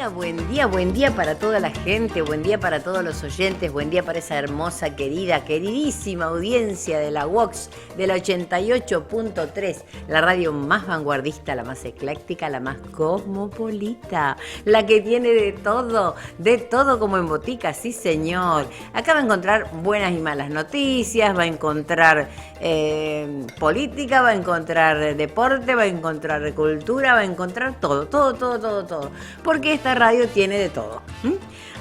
buen día para toda la gente, buen día para todos los oyentes, buen día para esa hermosa, queridísima audiencia de la Vox, de la 88.3, la radio más vanguardista, la más ecléctica, la más cosmopolita, la que tiene de todo como en botica, sí señor. Acá va a encontrar buenas y malas noticias, va a encontrar política, va a encontrar deporte, va a encontrar cultura, va a encontrar todo. Porque esta radio tiene de todo.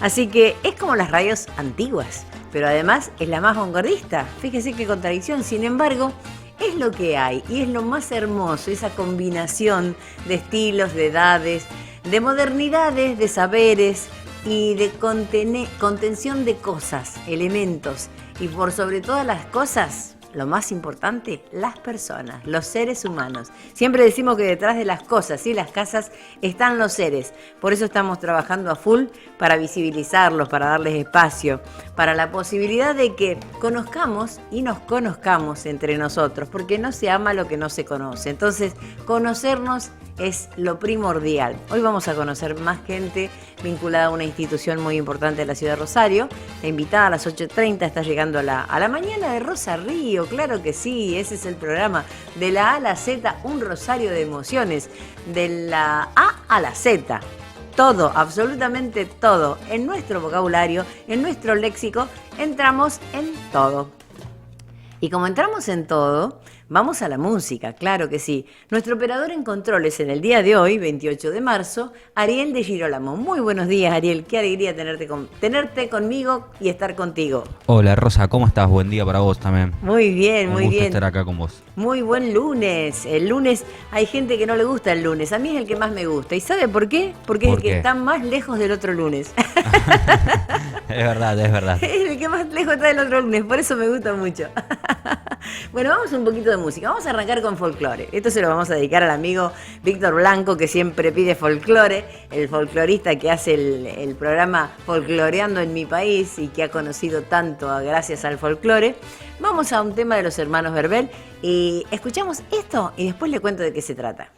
Así que es como las radios antiguas, pero además es la más vanguardista. Fíjese qué contradicción. Sin embargo, es lo que hay y es lo más hermoso, esa combinación de estilos, de edades, de modernidades, de saberes y de contención de cosas, elementos y por sobre todas las cosas, lo más importante, las personas, los seres humanos. Siempre decimos que detrás de las cosas y las casas están los seres. Por eso estamos trabajando a full para visibilizarlos, para darles espacio, para la posibilidad de que conozcamos y nos conozcamos entre nosotros, porque no se ama lo que no se conoce. Entonces, conocernos es lo primordial. Hoy vamos a conocer más gente vinculada a una institución muy importante de la ciudad de Rosario. La invitada a las 8:30 está llegando a la mañana de Rosa Río, claro que sí, ese es el programa. De la A a la Z, un rosario de emociones. De la A a la Z. Todo, absolutamente todo. En nuestro vocabulario, en nuestro léxico, entramos en todo. Y como entramos en todo, vamos a la música, claro que sí. Nuestro operador en controles en el día de hoy, 28 de marzo, Ariel de Girolamo. Muy buenos días, Ariel. Qué alegría tenerte conmigo y estar contigo. Hola, Rosa, ¿cómo estás? Buen día para vos también. Muy bien, muy bien. Un gusto estar acá con vos. Muy buen lunes. El lunes, hay gente que no le gusta el lunes. A mí es el que más me gusta. ¿Y sabe por qué? Porque es el que está más lejos del otro lunes. Es verdad. Es el que más lejos está del otro lunes. Por eso me gusta mucho. Bueno, vamos un poquito de música. Vamos a arrancar con folclore. Esto se lo vamos a dedicar al amigo Víctor Blanco, que siempre pide folclore, el folclorista que hace el programa Folcloreando en mi país y que ha conocido tanto gracias al folclore. Vamos a un tema de los hermanos Verbel y escuchamos esto y después le cuento de qué se trata.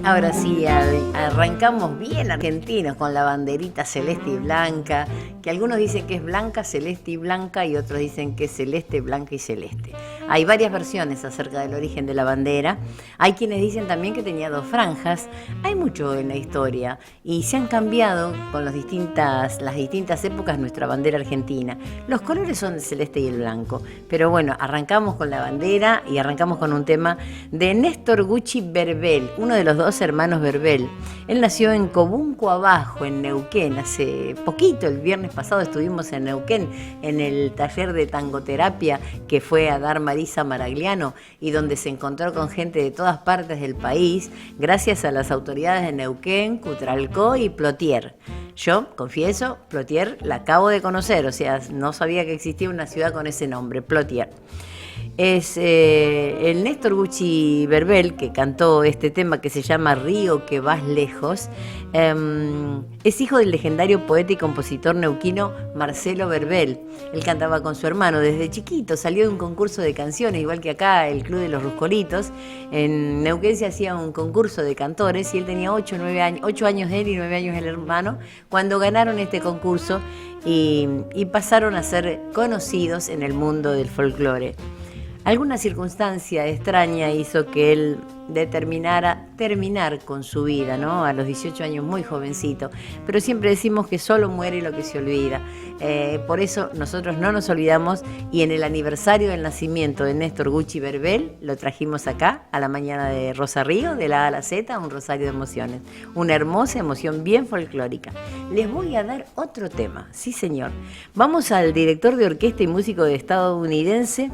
Ahora sí, arrancamos bien argentinos con la banderita celeste y blanca, que algunos dicen que es blanca, celeste y blanca y otros dicen que es celeste, blanca y celeste. Hay varias versiones acerca del origen de la bandera. Hay quienes dicen también que tenía 2 franjas. Hay mucho en la historia y se han cambiado con las distintas épocas nuestra bandera argentina. Los colores son el celeste y el blanco, pero bueno, arrancamos con la bandera y arrancamos con un tema de Néstor Gucci Verbel, uno de los 2 hermanos Verbel. Él nació en Cobunco Abajo, en Neuquén. Hace poquito, el viernes pasado, estuvimos en Neuquén en el taller de tangoterapia que fue a dar Marisa Maragliano y donde se encontró con gente de todas partes del país gracias a las autoridades de Neuquén, Cutralcó y Plotier. Yo, confieso, Plotier la acabo de conocer, o sea, no sabía que existía una ciudad con ese nombre, Plotier. Es el Néstor Gucci Verbel que cantó este tema que se llama Río que vas lejos. Es hijo del legendario poeta y compositor neuquino Marcelo Verbel. Él cantaba con su hermano desde chiquito, salió de un concurso de canciones, igual que acá el Club de los Ruscolitos. En Neuquén se hacía un concurso de cantores y él tenía 8 años él y 9 años el hermano, cuando ganaron este concurso y pasaron a ser conocidos en el mundo del folclore. Alguna circunstancia extraña hizo que él determinara terminar con su vida, ¿no? A los 18 años, muy jovencito. Pero siempre decimos que solo muere lo que se olvida. Por eso nosotros no nos olvidamos y en el aniversario del nacimiento de Néstor Gucci Verbel lo trajimos acá a la mañana de Rosa Río, de la A a la Z, un rosario de emociones. Una hermosa emoción bien folclórica. Les voy a dar otro tema, sí señor. Vamos al director de orquesta y músico estadounidense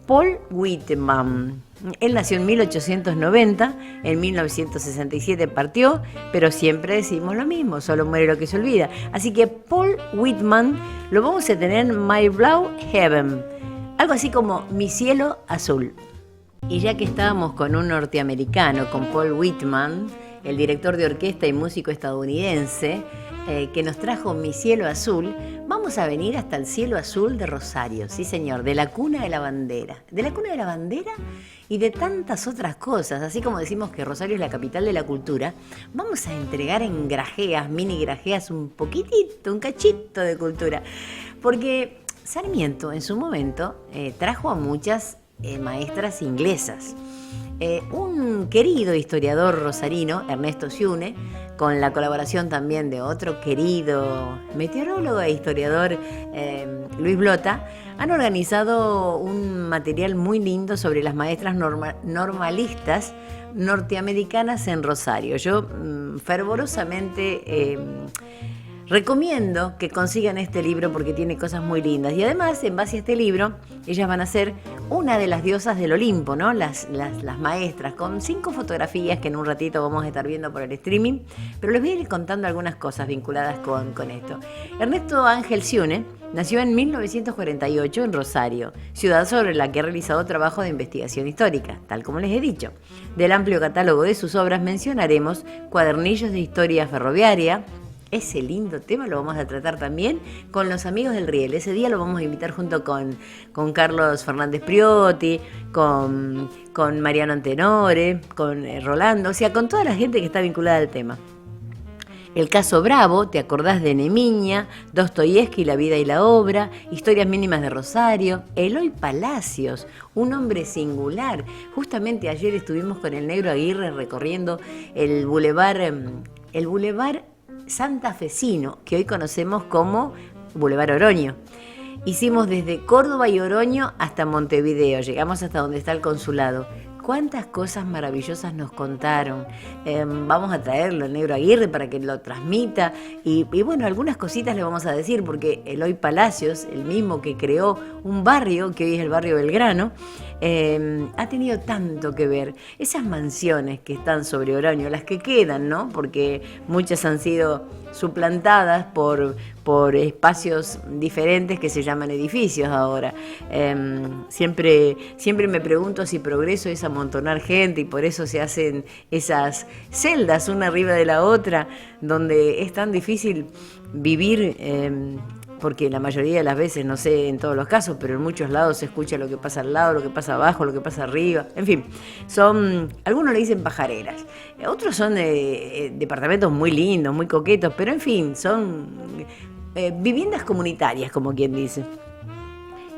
Paul Whitman. Él nació en 1890, en 1967 partió, pero siempre decimos lo mismo, solo muere lo que se olvida. Así que Paul Whitman lo vamos a tener en My Blue Heaven, algo así como Mi cielo azul. Y ya que estábamos con un norteamericano, con Paul Whitman, el director de orquesta y músico estadounidense, que nos trajo Mi Cielo Azul, vamos a venir hasta el cielo azul de Rosario, sí señor, de la cuna de la bandera. De la cuna de la bandera y de tantas otras cosas, así como decimos que Rosario es la capital de la cultura, vamos a entregar en grajeas, mini grajeas, un poquitito, un cachito de cultura. Porque Sarmiento en su momento trajo a muchas maestras inglesas. Un querido historiador rosarino, Ernesto Siune, con la colaboración también de otro querido meteorólogo e historiador, Luis Blota, han organizado un material muy lindo sobre las maestras normalistas norteamericanas en Rosario. Yo fervorosamente recomiendo que consigan este libro porque tiene cosas muy lindas. Y además, en base a este libro, ellas van a ser una de las diosas del Olimpo, ¿no? Las maestras, con 5 fotografías que en un ratito vamos a estar viendo por el streaming. Pero les voy a ir contando algunas cosas vinculadas con esto. Ernesto Ángel Siune nació en 1948 en Rosario, ciudad sobre la que ha realizado trabajo de investigación histórica, tal como les he dicho. Del amplio catálogo de sus obras mencionaremos Cuadernillos de Historia Ferroviaria. Ese lindo tema lo vamos a tratar también con los amigos del Riel. Ese día lo vamos a invitar junto con Carlos Fernández Priotti, con Mariano Antenore, con Rolando, o sea, con toda la gente que está vinculada al tema. El caso Bravo, ¿te acordás de Nemiña? Dostoyevski, La vida y la obra, Historias mínimas de Rosario, Eloy Palacios, un hombre singular. Justamente ayer estuvimos con el Negro Aguirre recorriendo el bulevar santafesino, que hoy conocemos como Boulevard Oroño. Hicimos desde Córdoba y Oroño hasta Montevideo, llegamos hasta donde está el consulado. Cuántas cosas maravillosas nos contaron. Vamos a traerlo al Negro Aguirre para que lo transmita y bueno, algunas cositas le vamos a decir porque Eloy Palacios, el mismo que creó un barrio que hoy es el barrio Belgrano, ha tenido tanto que ver. Esas mansiones que están sobre Oroño, las que quedan, ¿no? Porque muchas han sido suplantadas por espacios diferentes que se llaman edificios ahora. Siempre me pregunto si progreso es amontonar gente y por eso se hacen esas celdas una arriba de la otra, donde es tan difícil vivir, porque la mayoría de las veces, no sé en todos los casos, pero en muchos lados se escucha lo que pasa al lado, lo que pasa abajo, lo que pasa arriba, en fin, algunos le dicen pajareras, otros son departamentos muy lindos, muy coquetos, pero en fin, son viviendas comunitarias, como quien dice.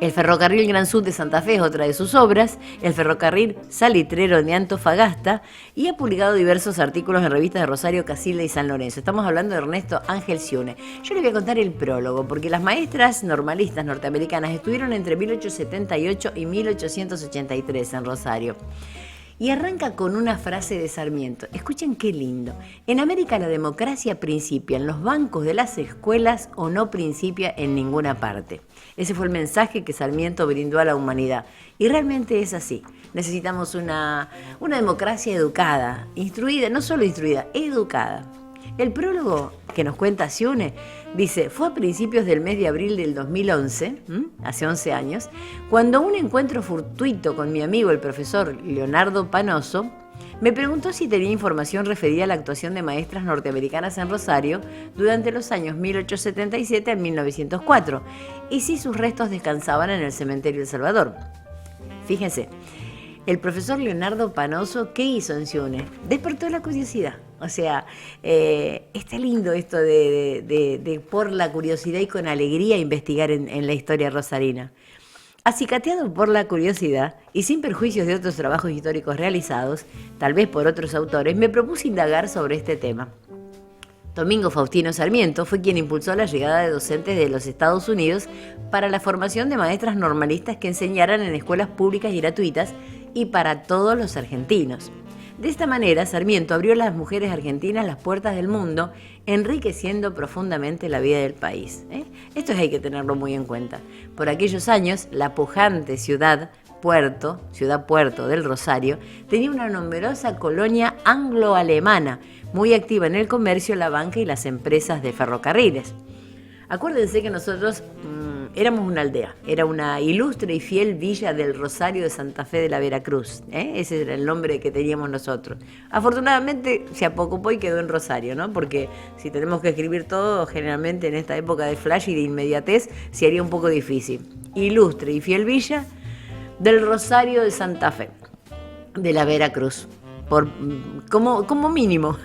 El ferrocarril Gran Sud de Santa Fe es otra de sus obras, el ferrocarril Salitrero de Antofagasta, y ha publicado diversos artículos en revistas de Rosario, Casilda y San Lorenzo. Estamos hablando de Ernesto Ángel Siune. Yo les voy a contar el prólogo, porque las maestras normalistas norteamericanas estuvieron entre 1878 y 1883 en Rosario. Y arranca con una frase de Sarmiento. Escuchen qué lindo. En América la democracia principia en los bancos de las escuelas o no principia en ninguna parte. Ese fue el mensaje que Sarmiento brindó a la humanidad. Y realmente es así. Necesitamos una democracia educada, instruida, no solo instruida, educada. El prólogo que nos cuenta Siune dice, fue a principios del mes de abril del 2011, hace 11 años, cuando un encuentro fortuito con mi amigo el profesor Leonardo Panoso me preguntó si tenía información referida a la actuación de maestras norteamericanas en Rosario durante los años 1877 a 1904 y si sus restos descansaban en el cementerio El Salvador. Fíjense, el profesor Leonardo Panoso, ¿qué hizo en Siune? Despertó la curiosidad. O sea, está lindo esto de por la curiosidad y con alegría investigar en la historia rosarina. Acicateado por la curiosidad y sin perjuicios de otros trabajos históricos realizados, tal vez por otros autores, me propuse indagar sobre este tema. Domingo Faustino Sarmiento fue quien impulsó la llegada de docentes de los Estados Unidos para la formación de maestras normalistas que enseñaran en escuelas públicas y gratuitas y para todos los argentinos. De esta manera, Sarmiento abrió a las mujeres argentinas las puertas del mundo, enriqueciendo profundamente la vida del país. Esto hay que tenerlo muy en cuenta. Por aquellos años, la pujante ciudad puerto del Rosario, tenía una numerosa colonia anglo-alemana, muy activa en el comercio, la banca y las empresas de ferrocarriles. Acuérdense que nosotros éramos una aldea, era una ilustre y fiel villa del Rosario de Santa Fe de la Veracruz, ¿eh? Ese era el nombre que teníamos nosotros. Afortunadamente se apocopó y quedó en Rosario, ¿no? Porque si tenemos que escribir todo, generalmente en esta época de flash y de inmediatez, se haría un poco difícil. Ilustre y fiel villa del Rosario de Santa Fe de la Veracruz. Como mínimo.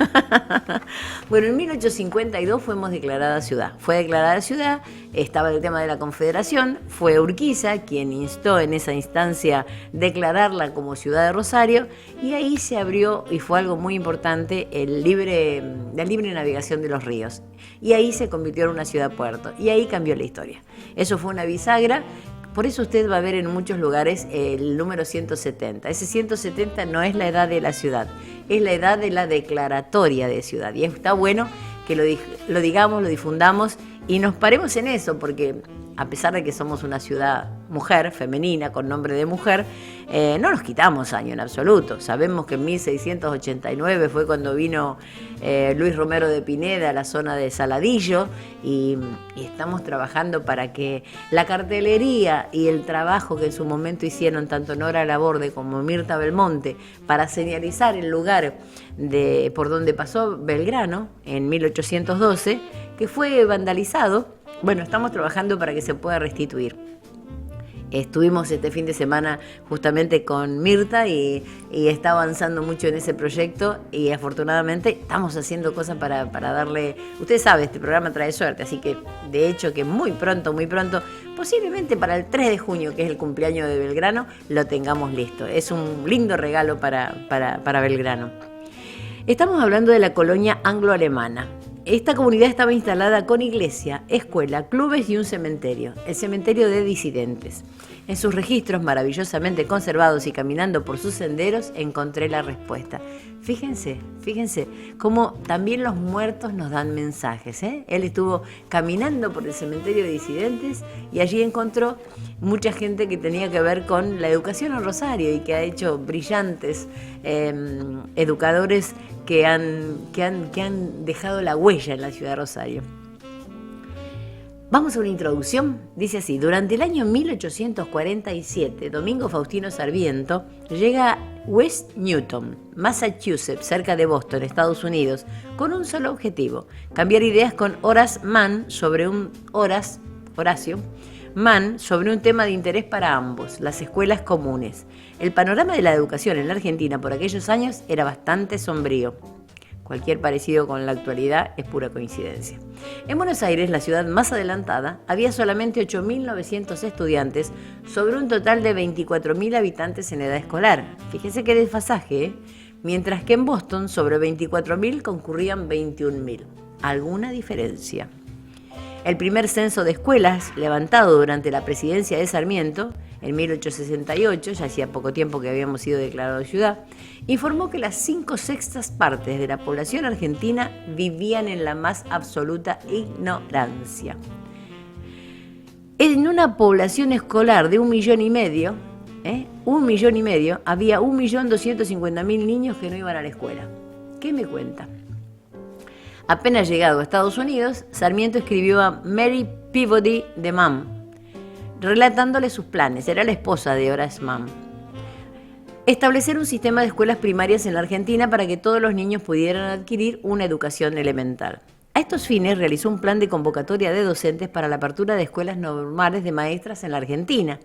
Bueno, en 1852 fuimos declarada ciudad. Fue declarada ciudad, estaba el tema de la Confederación, fue Urquiza quien instó en esa instancia declararla como ciudad de Rosario, y ahí se abrió, y fue algo muy importante, la libre navegación de los ríos. Y ahí se convirtió en una ciudad-puerto, y ahí cambió la historia. Eso fue una bisagra. Por eso usted va a ver en muchos lugares el número 170. Ese 170 no es la edad de la ciudad, es la edad de la declaratoria de ciudad. Y está bueno que lo digamos, lo difundamos y nos paremos en eso, porque a pesar de que somos una ciudad mujer, femenina, con nombre de mujer, no nos quitamos año en absoluto. Sabemos que en 1689 fue cuando vino Luis Romero de Pineda a la zona de Saladillo, y estamos trabajando para que la cartelería y el trabajo que en su momento hicieron tanto Nora Laborde como Mirta Belmonte para señalizar el lugar por donde pasó Belgrano en 1812, que fue vandalizado. Bueno, estamos trabajando para que se pueda restituir. Estuvimos este fin de semana justamente con Mirta y está avanzando mucho en ese proyecto, y afortunadamente estamos haciendo cosas para darle... Usted sabe, este programa trae suerte, así que de hecho que muy pronto, posiblemente para el 3 de junio, que es el cumpleaños de Belgrano, lo tengamos listo. Es un lindo regalo para Belgrano. Estamos hablando de la colonia anglo-alemana. Esta comunidad estaba instalada con iglesia, escuela, clubes y un cementerio, el cementerio de disidentes. En sus registros maravillosamente conservados y caminando por sus senderos encontré la respuesta. Fíjense cómo también los muertos nos dan mensajes, ¿eh? Él estuvo caminando por el cementerio de disidentes y allí encontró mucha gente que tenía que ver con la educación en Rosario y que ha hecho brillantes educadores que han dejado la huella en la ciudad de Rosario. Vamos a una introducción. Dice así: durante el año 1847, Domingo Faustino Sarmiento llega a West Newton, Massachusetts, cerca de Boston, Estados Unidos, con un solo objetivo: cambiar ideas con Horacio Mann sobre un tema de interés para ambos, las escuelas comunes. El panorama de la educación en la Argentina por aquellos años era bastante sombrío. Cualquier parecido con la actualidad es pura coincidencia. En Buenos Aires, la ciudad más adelantada, había solamente 8.900 estudiantes sobre un total de 24.000 habitantes en edad escolar. Fíjese qué desfasaje, ¿eh? Mientras que en Boston, sobre 24.000 concurrían 21.000. ¿Alguna diferencia? El primer censo de escuelas, levantado durante la presidencia de Sarmiento, en 1868, ya hacía poco tiempo que habíamos sido declarados ciudad, informó que las 5/6 partes de la población argentina vivían en la más absoluta ignorancia. En una población escolar de 1,5 millones, 1,5 millones, había 1.250.000 niños que no iban a la escuela. ¿Qué me cuenta? Apenas llegado a Estados Unidos, Sarmiento escribió a Mary Peabody de Mann, relatándole sus planes. Era la esposa de Horace Mann. Establecer un sistema de escuelas primarias en la Argentina para que todos los niños pudieran adquirir una educación elemental. A estos fines realizó un plan de convocatoria de docentes para la apertura de escuelas normales de maestras en la Argentina.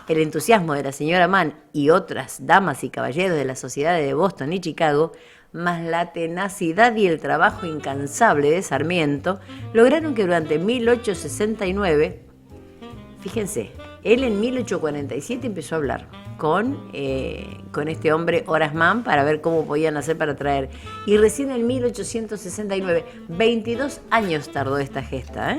El entusiasmo de la señora Mann y otras damas y caballeros de las sociedades de Boston y Chicago, más la tenacidad y el trabajo incansable de Sarmiento, lograron que durante 1869, fíjense, él en 1847 empezó a hablar con este hombre Horace Mann para ver cómo podían hacer para traer. Y recién en 1869, 22 años tardó esta gesta,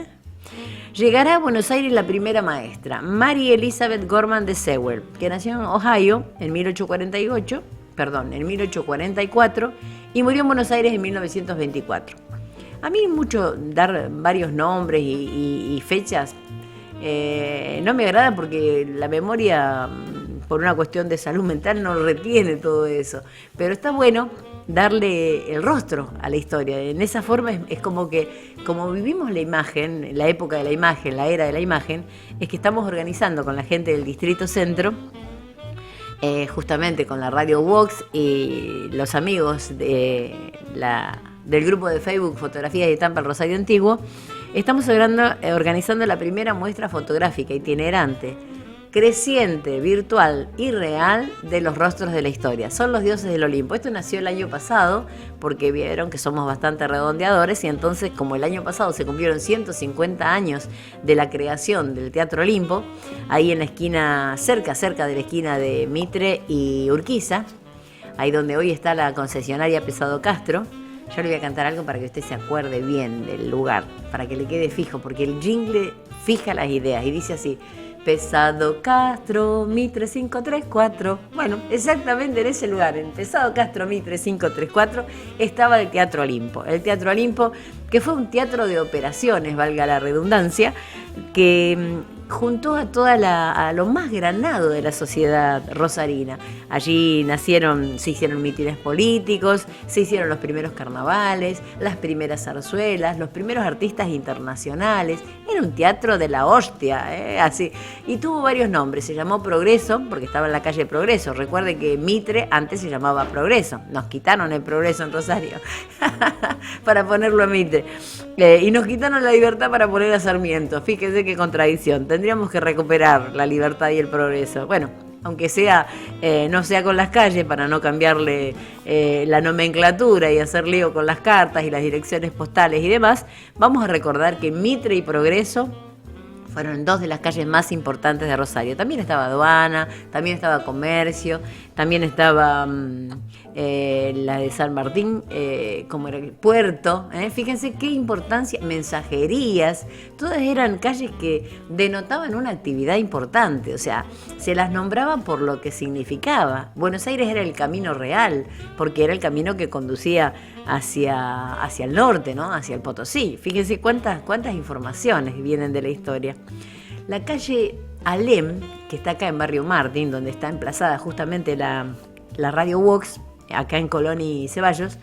llegará a Buenos Aires la primera maestra, Mary Elizabeth Gorman de Sewell, que nació en Ohio en 1844 y murió en Buenos Aires en 1924. A mí mucho dar varios nombres y fechas no me agrada porque la memoria, por una cuestión de salud mental, no retiene todo eso. Pero está bueno darle el rostro a la historia. En esa forma es como que, como vivimos la imagen, la época de la imagen, la era de la imagen, es que estamos organizando con la gente del Distrito Centro, justamente con la Radio Vox y los amigos del grupo de Facebook Fotografías de Tampa, el Rosario Antiguo, estamos organizando la primera muestra fotográfica itinerante, creciente, virtual y real de los rostros de la historia. Son los dioses del Olimpo. Esto nació el año pasado porque vieron que somos bastante redondeadores y entonces, como el año pasado se cumplieron 150 años de la creación del Teatro Olimpo, ahí en la esquina, cerca de la esquina de Mitre y Urquiza, ahí donde hoy está la concesionaria Pesado Castro. Yo le voy a cantar algo para que usted se acuerde bien del lugar, para que le quede fijo, porque el jingle fija las ideas y dice así: Pesado Castro, Mitre 534. Bueno, exactamente en ese lugar, en Pesado Castro, Mitre 534, estaba el Teatro Olimpo. El Teatro Olimpo, que fue un teatro de operaciones, valga la redundancia, que juntó a lo más granado de la sociedad rosarina. Allí se hicieron mítines políticos, se hicieron los primeros carnavales, las primeras zarzuelas, los primeros artistas internacionales. Era un teatro de la hostia, así. Y tuvo varios nombres. Se llamó Progreso porque estaba en la calle Progreso. Recuerde que Mitre antes se llamaba Progreso. Nos quitaron el Progreso en Rosario para ponerlo a Mitre. Y nos quitaron la libertad para poner a Sarmiento. Fíjese qué contradicción. Tendríamos que recuperar la libertad y el progreso. Bueno, aunque sea no sea con las calles, para no cambiarle la nomenclatura y hacer lío con las cartas y las direcciones postales y demás, vamos a recordar que Mitre y Progreso fueron dos de las calles más importantes de Rosario. También estaba Aduana, también estaba Comercio, también estaba la de San Martín, como era el Puerto. Fíjense qué importancia, Mensajerías, todas eran calles que denotaban una actividad importante, o sea, se las nombraba por lo que significaba. Buenos Aires era el camino real, porque era el camino que conducía hacia el norte, ¿no? Hacia el Potosí. Fíjense cuántas informaciones vienen de la historia. La calle Alem, que está acá en Barrio Martín, donde está emplazada justamente la Radio Vox, acá en Colón y Ceballos,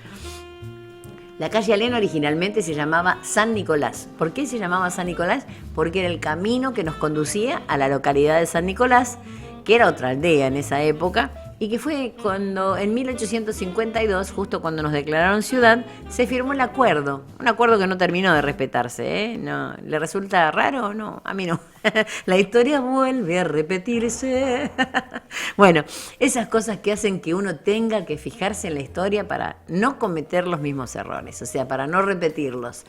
la calle Alem originalmente se llamaba San Nicolás. ¿Por qué se llamaba San Nicolás? Porque era el camino que nos conducía a la localidad de San Nicolás, que era otra aldea en esa época, y que fue cuando en 1852, justo cuando nos declararon ciudad, se firmó el acuerdo. Un acuerdo que no terminó de respetarse, ¿eh? No, ¿le resulta raro o no? A mí no. La historia vuelve a repetirse. Bueno, esas cosas que hacen que uno tenga que fijarse en la historia para no cometer los mismos errores, o sea, para no repetirlos.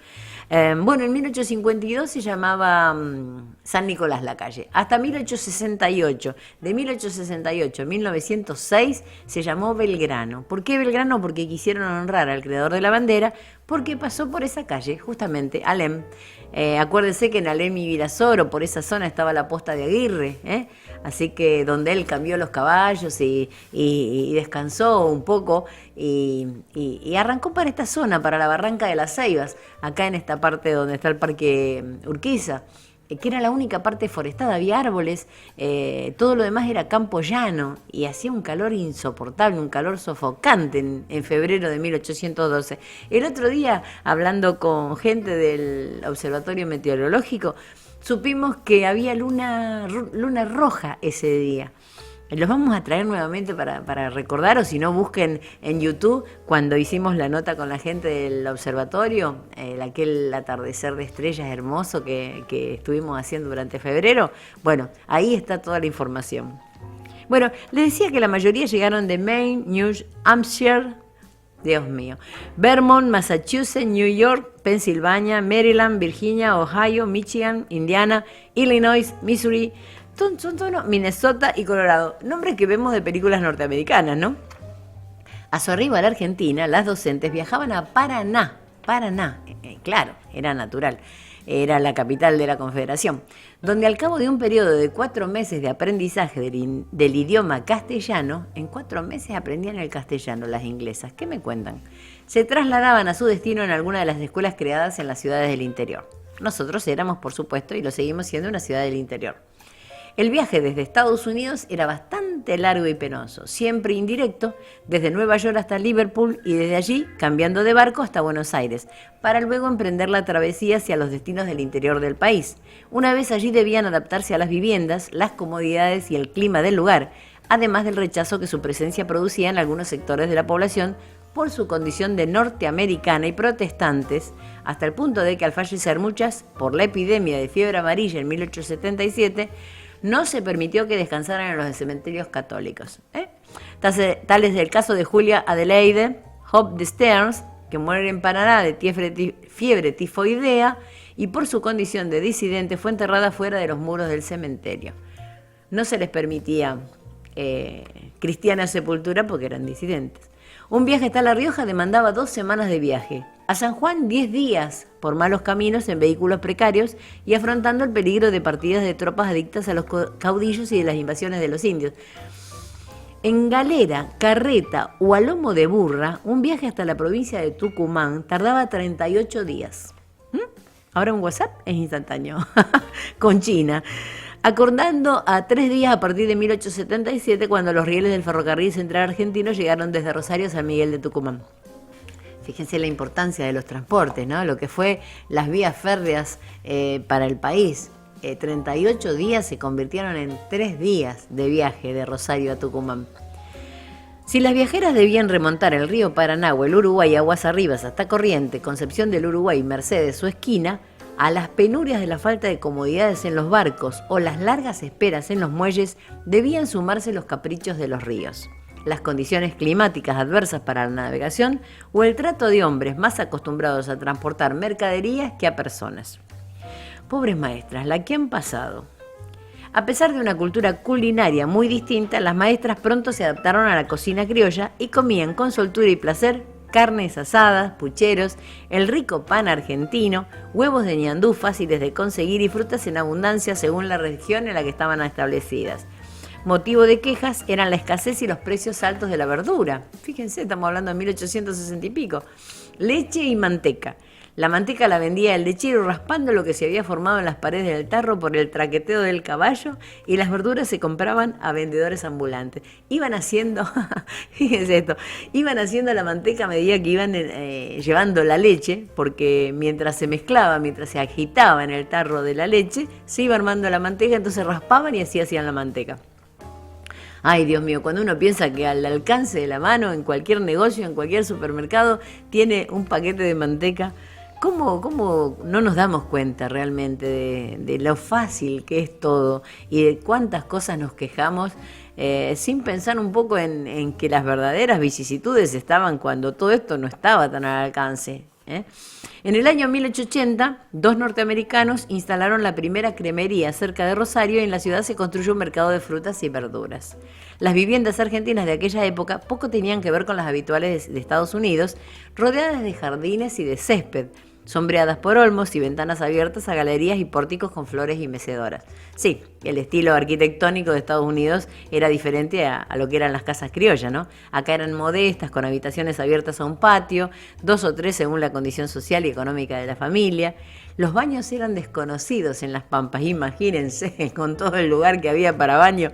Bueno, en 1852 se llamaba San Nicolás la calle, hasta 1868. De 1868 a 1906 se llamó Belgrano. ¿Por qué Belgrano? Porque quisieron honrar al creador de la bandera, porque pasó por esa calle, justamente, Alem. Acuérdense que en Alem y Virasoro, por esa zona, estaba la posta de Aguirre, así que donde él cambió los caballos y descansó un poco y arrancó para esta zona, para la Barranca de las Ceibas, acá en esta parte donde está el Parque Urquiza, que era la única parte forestada, había árboles, todo lo demás era campo llano y hacía un calor insoportable, un calor sofocante en febrero de 1812. El otro día, hablando con gente del Observatorio Meteorológico, supimos que había luna roja ese día. Los vamos a traer nuevamente para recordar, o si no, busquen en YouTube cuando hicimos la nota con la gente del observatorio, aquel atardecer de estrellas hermoso que estuvimos haciendo durante febrero. Bueno, ahí está toda la información. Bueno, les decía que la mayoría llegaron de Maine, New Hampshire, Dios mío, Vermont, Massachusetts, New York, Pensilvania, Maryland, Virginia, Ohio, Michigan, Indiana, Illinois, Missouri, Minnesota y Colorado. Nombres que vemos de películas norteamericanas, ¿no? A su arribo a la Argentina, las docentes viajaban a Paraná. Claro, era natural. Era la capital de la Confederación, donde al cabo de un periodo de 4 meses de aprendizaje del idioma castellano, en 4 meses aprendían el castellano las inglesas. ¿Qué me cuentan? Se trasladaban a su destino en alguna de las escuelas creadas en las ciudades del interior. Nosotros éramos, por supuesto, y lo seguimos siendo, una ciudad del interior. El viaje desde Estados Unidos era bastante largo y penoso, siempre indirecto, desde Nueva York hasta Liverpool y desde allí cambiando de barco hasta Buenos Aires, para luego emprender la travesía hacia los destinos del interior del país. Una vez allí debían adaptarse a las viviendas, las comodidades y el clima del lugar, además del rechazo que su presencia producía en algunos sectores de la población por su condición de norteamericana y protestantes, hasta el punto de que al fallecer muchas por la epidemia de fiebre amarilla en 1877, no se permitió que descansaran en los cementerios católicos. Tal es el caso de Julia Adelaide Hope de Stearns, que muere en Panamá de fiebre tifoidea y por su condición de disidente fue enterrada fuera de los muros del cementerio. No se les permitía cristiana sepultura porque eran disidentes. Un viaje hasta La Rioja demandaba 2 semanas de viaje. A San Juan 10 días por malos caminos en vehículos precarios y afrontando el peligro de partidas de tropas adictas a los caudillos y de las invasiones de los indios. En galera, carreta o a lomo de burra, un viaje hasta la provincia de Tucumán tardaba 38 días. Ahora un WhatsApp es instantáneo. Con China. Acordando a 3 días a partir de 1877, cuando los rieles del ferrocarril central argentino llegaron desde Rosario a San Miguel de Tucumán. Fíjense la importancia de los transportes, ¿no? Lo que fue las vías férreas para el país. 38 días se convirtieron en 3 días de viaje de Rosario a Tucumán. Si las viajeras debían remontar el río Paraná o el Uruguay aguas arriba hasta Corrientes, Concepción del Uruguay, Mercedes o Esquina, a las penurias de la falta de comodidades en los barcos o las largas esperas en los muelles debían sumarse los caprichos de los ríos, las condiciones climáticas adversas para la navegación o el trato de hombres más acostumbrados a transportar mercaderías que a personas. Pobres maestras, la que han pasado. A pesar de una cultura culinaria muy distinta, las maestras pronto se adaptaron a la cocina criolla y comían con soltura y placer carnes asadas, pucheros, el rico pan argentino, huevos de ñandú fáciles de conseguir y frutas en abundancia según la región en la que estaban establecidas. Motivo de quejas eran la escasez y los precios altos de la verdura. Fíjense, estamos hablando de 1860 y pico. Leche y manteca. La manteca la vendía el lechero raspando lo que se había formado en las paredes del tarro por el traqueteo del caballo y las verduras se compraban a vendedores ambulantes. Iban haciendo, fíjense esto, iban haciendo la manteca a medida que iban llevando la leche, porque mientras se mezclaba, mientras se agitaba en el tarro de la leche, se iba armando la manteca, entonces raspaban y así hacían la manteca. Ay, Dios mío, cuando uno piensa que al alcance de la mano, en cualquier negocio, en cualquier supermercado, tiene un paquete de manteca, ¿cómo no nos damos cuenta realmente de lo fácil que es todo y de cuántas cosas nos quejamos sin pensar un poco en que las verdaderas vicisitudes estaban cuando todo esto no estaba tan al alcance? En el año 1880, 2 norteamericanos instalaron la primera cremería cerca de Rosario y en la ciudad se construyó un mercado de frutas y verduras. Las viviendas argentinas de aquella época poco tenían que ver con las habituales de Estados Unidos, rodeadas de jardines y de césped, sombreadas por olmos y ventanas abiertas a galerías y pórticos con flores y mecedoras. Sí, el estilo arquitectónico de Estados Unidos era diferente a lo que eran las casas criollas, ¿no? Acá eran modestas, con habitaciones abiertas a un patio, 2 o 3 según la condición social y económica de la familia. Los baños eran desconocidos en las pampas, imagínense, con todo el lugar que había para baño.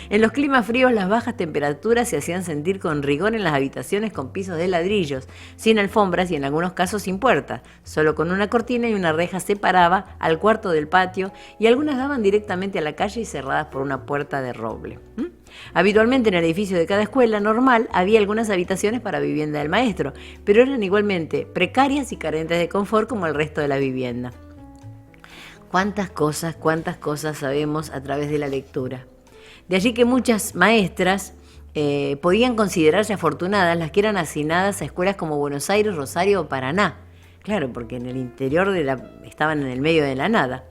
En los climas fríos, las bajas temperaturas se hacían sentir con rigor en las habitaciones con pisos de ladrillos, sin alfombras y en algunos casos sin puertas, solo con una cortina y una reja separaba al cuarto del patio y algunas daban directamente a la calle y cerradas por una puerta de roble. Habitualmente en el edificio de cada escuela normal había algunas habitaciones para vivienda del maestro, pero eran igualmente precarias y carentes de confort como el resto de la vivienda. Cuántas cosas sabemos a través de la lectura. De allí que muchas maestras podían considerarse afortunadas las que eran asignadas a escuelas como Buenos Aires, Rosario o Paraná. Claro, porque en el interior estaban en el medio de la nada.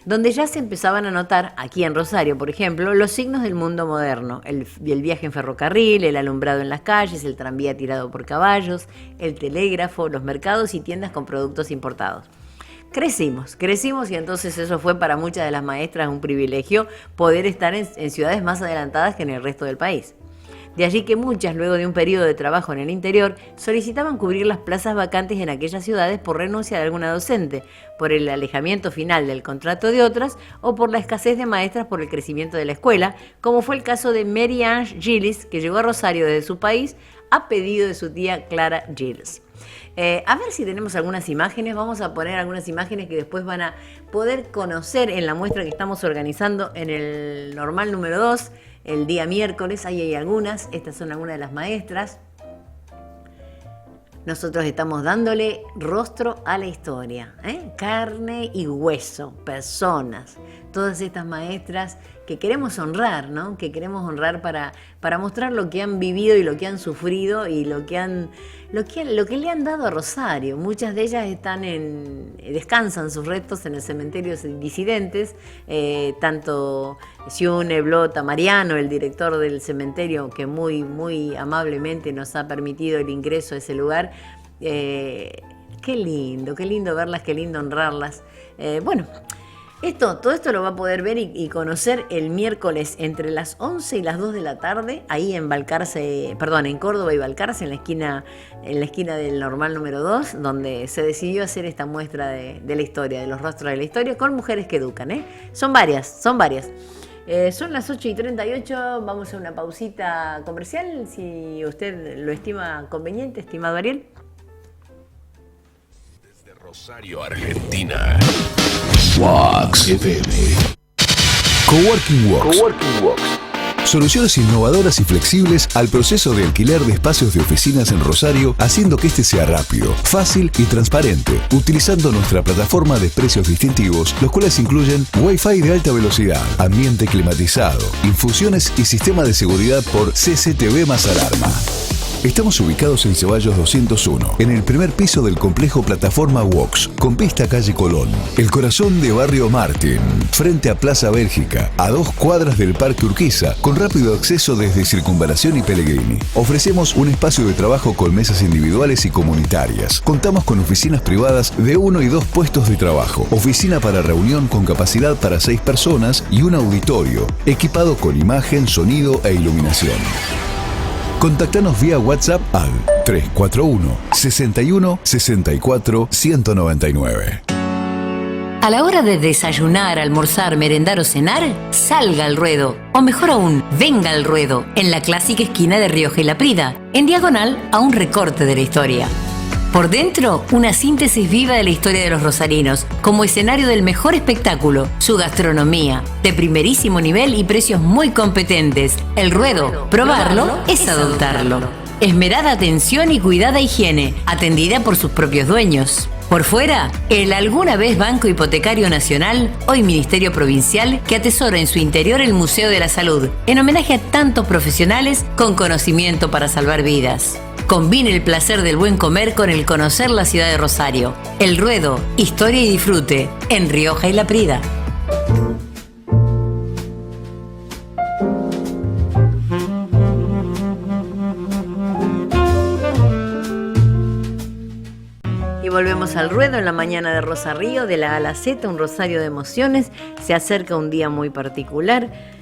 Donde ya se empezaban a notar, aquí en Rosario, por ejemplo, los signos del mundo moderno, el viaje en ferrocarril, el alumbrado en las calles, el tranvía tirado por caballos, el telégrafo, los mercados y tiendas con productos importados. Crecimos y entonces eso fue para muchas de las maestras un privilegio poder estar en ciudades más adelantadas que en el resto del país. De allí que muchas, luego de un periodo de trabajo en el interior, solicitaban cubrir las plazas vacantes en aquellas ciudades por renuncia de alguna docente, por el alejamiento final del contrato de otras o por la escasez de maestras por el crecimiento de la escuela, como fue el caso de Mary Ann Gillis, que llegó a Rosario desde su país a pedido de su tía Clara Gillis. A ver si tenemos algunas imágenes, vamos a poner algunas imágenes que después van a poder conocer en la muestra que estamos organizando en el normal número 2, el día miércoles. Ahí hay algunas, estas son algunas de las maestras. Nosotros estamos dándole rostro a la historia, carne y hueso, personas, todas estas maestras que queremos honrar, ¿no? Que queremos honrar para mostrar lo que han vivido y lo que han sufrido y lo que le han dado a Rosario. Muchas de ellas descansan sus restos en el cementerio de disidentes, tanto Siune, Blota, Mariano, el director del cementerio, que muy, muy amablemente nos ha permitido el ingreso a ese lugar. Qué lindo verlas, qué lindo honrarlas. Todo esto lo va a poder ver y conocer el miércoles entre las 11 y las 2 de la tarde, ahí en Córdoba y Balcarce, en la esquina del normal número 2, donde se decidió hacer esta muestra de la historia, de los rostros de la historia, con mujeres que educan, Son varias. Son las 8:38, vamos a una pausita comercial, si usted lo estima conveniente, estimado Ariel. Desde Rosario, Argentina. Wax FM. Coworking Wax. Soluciones innovadoras y flexibles al proceso de alquiler de espacios de oficinas en Rosario, haciendo que este sea rápido, fácil y transparente, utilizando nuestra plataforma de precios distintivos, los cuales incluyen Wi-Fi de alta velocidad, ambiente climatizado, infusiones y sistema de seguridad por CCTV más alarma. Estamos ubicados en Ceballos 201, en el primer piso del complejo Plataforma Wax, con pista calle Colón, el corazón de Barrio Martín, frente a Plaza Bélgica, a 2 cuadras del Parque Urquiza, con rápido acceso desde Circunvalación y Pellegrini. Ofrecemos un espacio de trabajo con mesas individuales y comunitarias. Contamos con oficinas privadas de 1 y 2 puestos de trabajo, oficina para reunión con capacidad para 6 personas y un auditorio, equipado con imagen, sonido e iluminación. Contactanos vía WhatsApp al 341 61 64 199. A la hora de desayunar, almorzar, merendar o cenar, salga al ruedo. O mejor aún, venga al ruedo, en la clásica esquina de Rioja y Laprida, en diagonal a un recorte de la historia. Por dentro, una síntesis viva de la historia de los rosarinos, como escenario del mejor espectáculo, su gastronomía, de primerísimo nivel y precios muy competentes. El ruedo, probarlo es adoptarlo. Esmerada atención y cuidada higiene, atendida por sus propios dueños. Por fuera, el alguna vez Banco Hipotecario Nacional, hoy Ministerio Provincial, que atesora en su interior el Museo de la Salud, en homenaje a tantos profesionales con conocimiento para salvar vidas. Combine el placer del buen comer con el conocer la ciudad de Rosario. El Ruedo, historia y disfrute, en Rioja y Laprida. Y volvemos al ruedo en la mañana de Rosa Río, de la A a la Z, un rosario de emociones. Se acerca un día muy particular.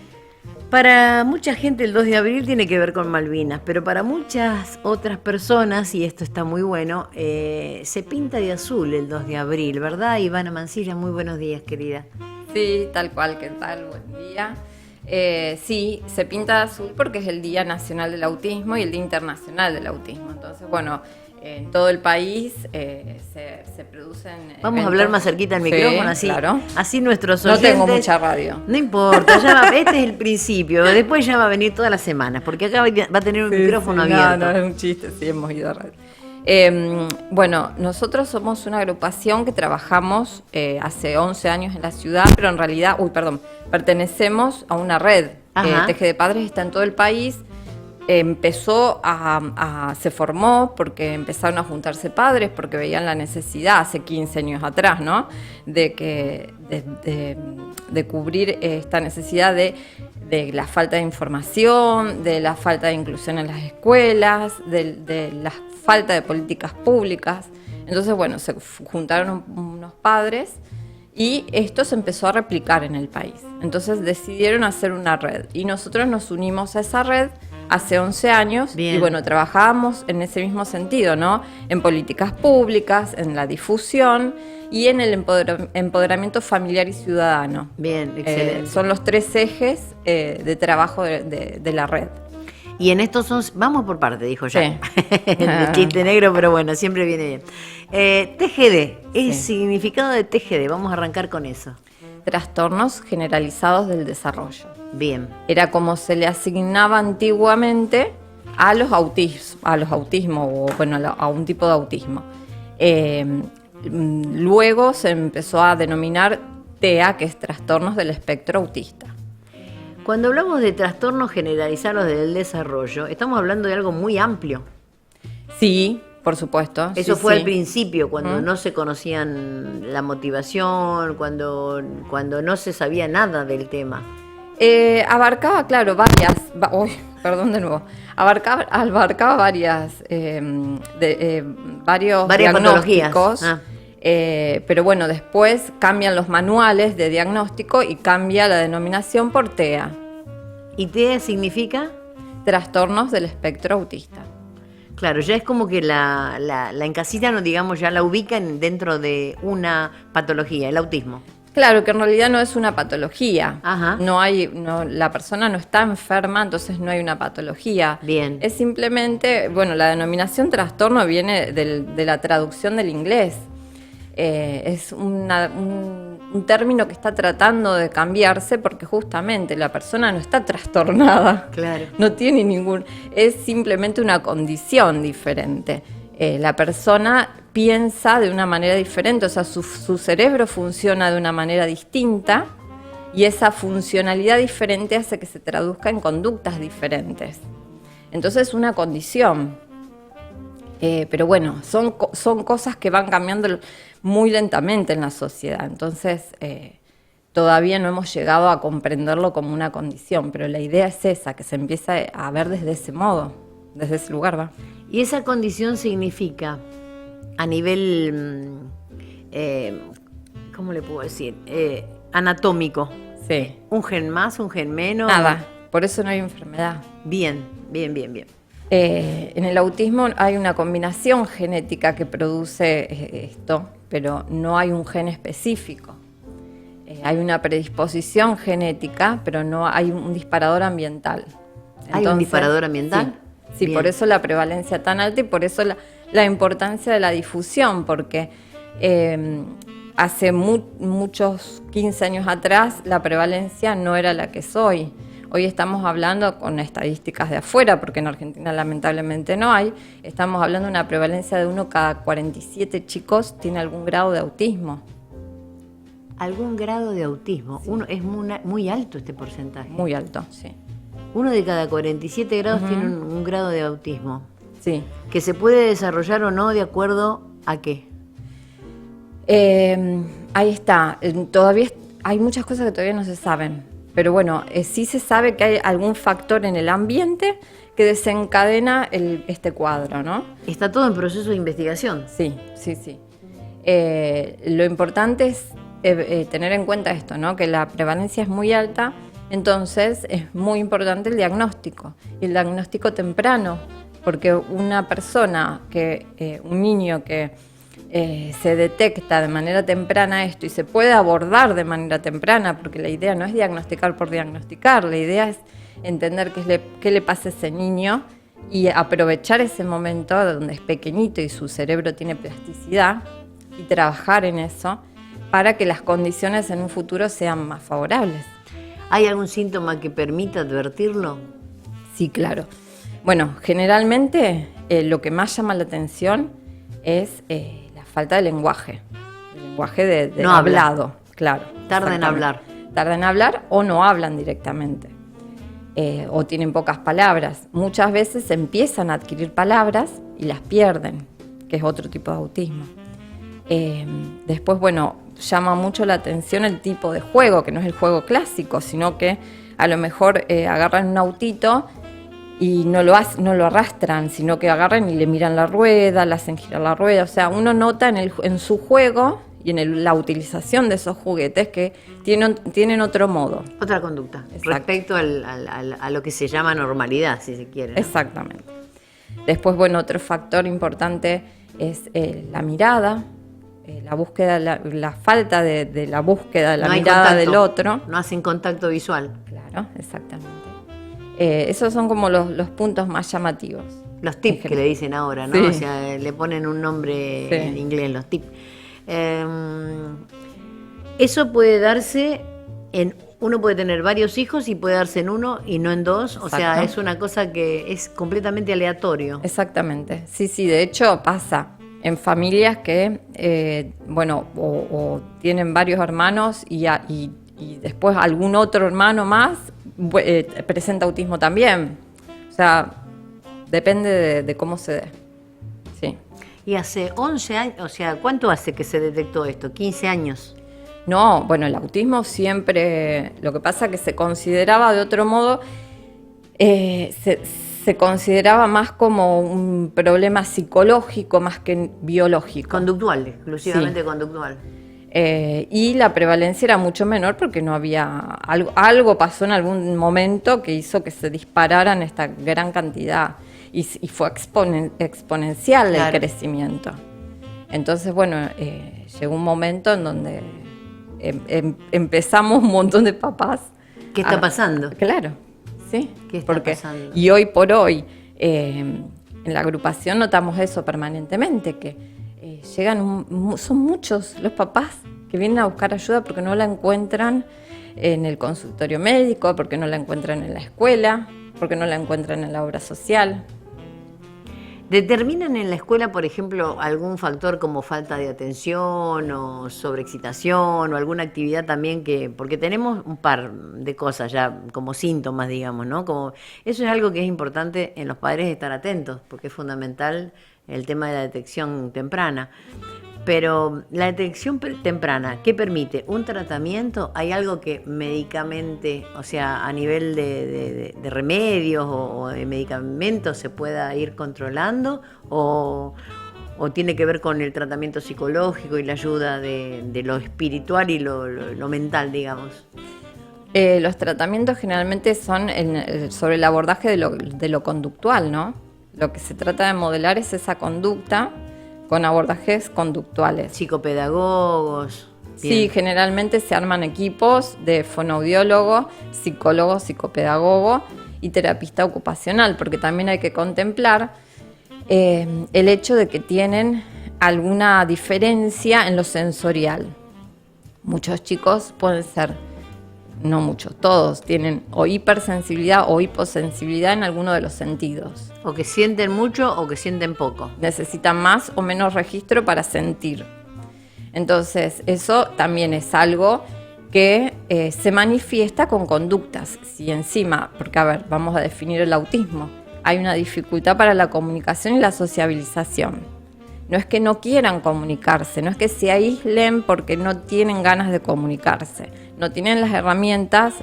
Para mucha gente el 2 de abril tiene que ver con Malvinas, pero para muchas otras personas, y esto está muy bueno, se pinta de azul el 2 de abril, ¿verdad? Ivana Mancilla, muy buenos días, querida. Sí, tal cual, ¿qué tal? Buen día. Sí, se pinta de azul porque es el Día Nacional del Autismo y el Día Internacional del Autismo. Entonces, bueno, en todo el país se producen Vamos eventos. a hablar más cerquita del micrófono, así, claro. Así nuestros oyentes... No tengo mucha radio. No importa, este es el principio, después ya va a venir todas las semanas, porque acá va a tener un micrófono abierto. No, es un chiste, sí, hemos ido a radio. Bueno, nosotros somos una agrupación que trabajamos hace 11 años en la ciudad, pero en realidad, pertenecemos a una red. Teje de Padres está en todo el país. Se formó porque empezaron a juntarse padres, porque veían la necesidad hace 15 años atrás, ¿no? De cubrir esta necesidad de la falta de información, de la falta de inclusión en las escuelas, de la falta de políticas públicas. Entonces, bueno, se juntaron unos padres y esto se empezó a replicar en el país. Entonces decidieron hacer una red y nosotros nos unimos a esa red hace 11 años. Bien. Y bueno, trabajábamos en ese mismo sentido, ¿no? En políticas públicas, en la difusión y en el empoderamiento familiar y ciudadano. Bien, excelente. Son los 3 ejes de trabajo de la red. Y en estos son, vamos por parte, dijo ya. Sí. El chiste negro, pero bueno, siempre viene bien. TGD, el significado de TGD, vamos a arrancar con eso. Trastornos generalizados del desarrollo. Bien, Era como se le asignaba antiguamente a los autismos, o bueno, a un tipo de autismo. Luego se empezó a denominar TEA, que es trastornos del espectro autista. cuando hablamos de trastornos generalizados del desarrollo, estamos hablando de algo muy amplio. Sí, por supuesto. Eso sí, fue sí. al principio, cuando no se conocían la motivación, cuando no se sabía nada del tema. Abarcaba, claro, perdón de nuevo. Abarcaba varios Varias diagnósticos. patologías. Pero bueno, después cambian los manuales de diagnóstico y cambia la denominación por TEA, ¿Y TEA significa? trastornos del espectro autista. Claro, ya es como que la encasitan, digamos, ya la ubican dentro de una patología, el autismo. Claro, que en realidad no es una patología. Ajá. La persona no está enferma, entonces no hay una patología. Bien. Es simplemente, bueno, la denominación trastorno viene de la traducción del inglés. Es un término que está tratando de cambiarse porque justamente la persona no está trastornada. Claro. No tiene es simplemente una condición diferente. La persona piensa de una manera diferente, o sea, su cerebro funciona de una manera distinta y esa funcionalidad diferente hace que se traduzca en conductas diferentes. Entonces es una condición. Pero bueno, son cosas que van cambiando muy lentamente en la sociedad. Entonces todavía no hemos llegado a comprenderlo como una condición, pero la idea es esa, que se empiece a ver desde ese modo, desde ese lugar, ¿va? Y esa condición significa, a nivel, ¿cómo le puedo decir? Anatómico. Sí. ¿Un gen más, un gen menos? Nada, por eso no hay enfermedad. Bien. En el autismo hay una combinación genética que produce esto, pero no hay un gen específico. Hay una predisposición genética, pero no hay un disparador ambiental. ¿Hay un disparador ambiental? Sí, Bien. por eso la prevalencia tan alta y por eso la importancia de la difusión, porque hace muchos 15 años atrás la prevalencia no era la que es hoy. Hoy estamos hablando con estadísticas de afuera, porque en Argentina lamentablemente no hay, estamos hablando de una prevalencia de 1 cada 47 chicos tiene algún grado de autismo. ¿Algún grado de autismo? Es muy alto este porcentaje. Muy alto, sí. 1 de cada 47 grados tiene un grado de autismo. Sí. ¿Que se puede desarrollar o no de acuerdo a qué? Ahí está. Todavía hay muchas cosas que todavía no se saben. Pero bueno, sí se sabe que hay algún factor en el ambiente que desencadena este cuadro, ¿no? Está todo en proceso de investigación. Sí. Lo importante es tener en cuenta esto, ¿no? Que la prevalencia es muy alta, entonces es muy importante el diagnóstico. Y el diagnóstico temprano, porque una persona, un niño que se detecta de manera temprana esto y se puede abordar de manera temprana, porque la idea no es diagnosticar por diagnosticar, la idea es entender qué le pasa a ese niño y aprovechar ese momento donde es pequeñito y su cerebro tiene plasticidad y trabajar en eso para que las condiciones en un futuro sean más favorables. ¿Hay algún síntoma que permita advertirlo? Sí, claro. Bueno, generalmente lo que más llama la atención es la falta de lenguaje. El lenguaje de No habla. hablado, claro. Tarda en exactamente. hablar. Tarda en hablar o no hablan directamente. O tienen pocas palabras. Muchas veces empiezan a adquirir palabras y las pierden, que es otro tipo de autismo. Después, bueno, llama mucho la atención el tipo de juego, que no es el juego clásico, sino que a lo mejor agarran un autito y no lo arrastran, sino que agarran y le miran la rueda, le hacen girar la rueda. O sea, uno nota en su juego y en la utilización de esos juguetes que tienen otro modo. Otra conducta, Exacto. respecto a lo que se llama normalidad, si se quiere, ¿no? Exactamente. Después, bueno, otro factor importante es la mirada, la búsqueda, la falta de la búsqueda de la No hay mirada contacto, del otro. No hacen contacto visual. Claro, exactamente. Esos son como los puntos más llamativos. Los tips que le dicen ahora, ¿no? Sí. O sea, le ponen un nombre Sí. en inglés, los tips. Eso puede darse uno puede tener varios hijos y puede darse en uno y no en dos. O sea, Exacto. es una cosa que es completamente aleatorio. Exactamente. Sí, de hecho pasa en familias que, o tienen varios hermanos y después algún otro hermano más presenta autismo también. O sea, depende de cómo se dé. Sí. Y hace 11 años, o sea, ¿cuánto hace que se detectó esto? 15 años. No, bueno, el autismo siempre, lo que pasa que se consideraba de otro modo, se consideraba más como un problema psicológico más que biológico. Conductual, exclusivamente Sí. conductual. Y la prevalencia era mucho menor porque no había, algo pasó en algún momento que hizo que se dispararan esta gran cantidad y fue exponencial Claro. el crecimiento. Entonces, bueno, llegó un momento en donde empezamos un montón de papás. ¿Qué está pasando? Claro, sí. ¿Qué está pasando? Y hoy por hoy, en la agrupación notamos eso permanentemente, que son muchos los papás que vienen a buscar ayuda porque no la encuentran en el consultorio médico, porque no la encuentran en la escuela, porque no la encuentran en la obra social. ¿Determinan en la escuela, por ejemplo, algún factor como falta de atención o sobreexcitación o alguna actividad también porque tenemos un par de cosas ya como síntomas, digamos, ¿no? Como, eso es algo que es importante en los padres estar atentos, porque es fundamental el tema de la detección temprana. Pero la detección temprana, ¿qué permite? ¿Un tratamiento? ¿Hay algo que médicamente, o sea, a nivel de remedios o de medicamentos se pueda ir controlando? ¿O tiene que ver con el tratamiento psicológico y la ayuda de lo espiritual y lo mental, digamos? Los tratamientos generalmente son sobre el abordaje de lo conductual, ¿no? Lo que se trata de modelar es esa conducta con abordajes conductuales. Psicopedagogos. Sí, Bien. generalmente se arman equipos de fonoaudiólogo, psicólogo, psicopedagogo y terapista ocupacional, porque también hay que contemplar el hecho de que tienen alguna diferencia en lo sensorial. Muchos chicos pueden ser, no muchos, todos tienen o hipersensibilidad o hiposensibilidad en alguno de los sentidos. O que sienten mucho o que sienten poco. Necesitan más o menos registro para sentir. Entonces, eso también es algo que se manifiesta con conductas. Si encima, porque a ver, vamos a definir el autismo, hay una dificultad para la comunicación y la sociabilización. No es que no quieran comunicarse, no es que se aíslen porque no tienen ganas de comunicarse, no tienen las herramientas,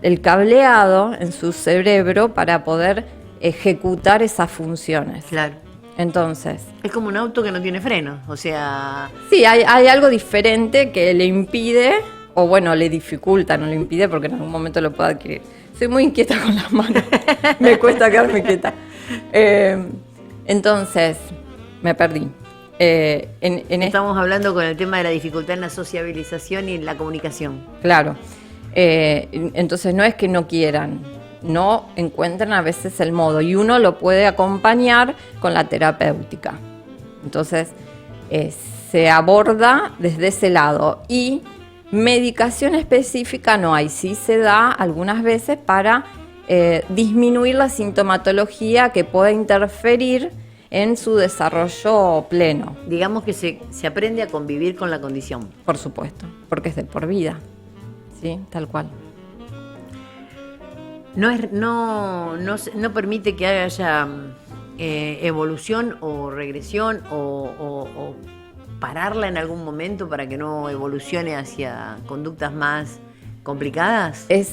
el cableado en su cerebro para poder ejecutar esas funciones. Claro. Entonces, Es como un auto que no tiene frenos, o sea, sí, hay algo diferente que le impide, o bueno, le dificulta, no le impide porque en algún momento lo puede adquirir. Soy muy inquieta con las manos, me cuesta quedarme quieta. Entonces, me perdí. estamos hablando con el tema de la dificultad en la sociabilización y en la comunicación. Claro. Entonces, no es que no quieran, no encuentran a veces el modo y uno lo puede acompañar con la terapéutica. Entonces, se aborda desde ese lado y medicación específica no hay, sí se da algunas veces para disminuir la sintomatología que pueda interferir en su desarrollo pleno. Digamos que se aprende a convivir con la condición. Por supuesto, porque es de por vida, ¿sí? Tal cual. No permite que haya evolución o regresión o pararla en algún momento para que no evolucione hacia conductas más complicadas. Es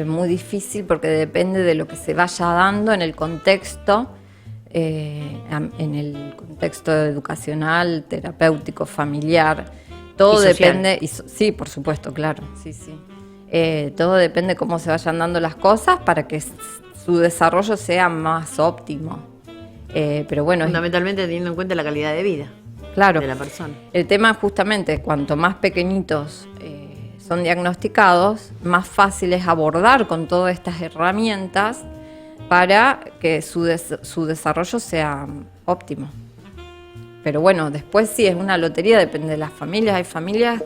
muy difícil porque depende de lo que se vaya dando en el contexto, educacional, terapéutico, familiar. Todo Y social. depende, sí, por supuesto, claro, sí, sí. Todo depende cómo se vayan dando las cosas para que su desarrollo sea más óptimo. Pero bueno, Fundamentalmente teniendo en cuenta la calidad de vida claro. de la persona. El tema justamente, cuanto más pequeñitos son diagnosticados, más fácil es abordar con todas estas herramientas para que su desarrollo sea óptimo. Pero bueno, después sí es una lotería, depende de las familias. Hay familias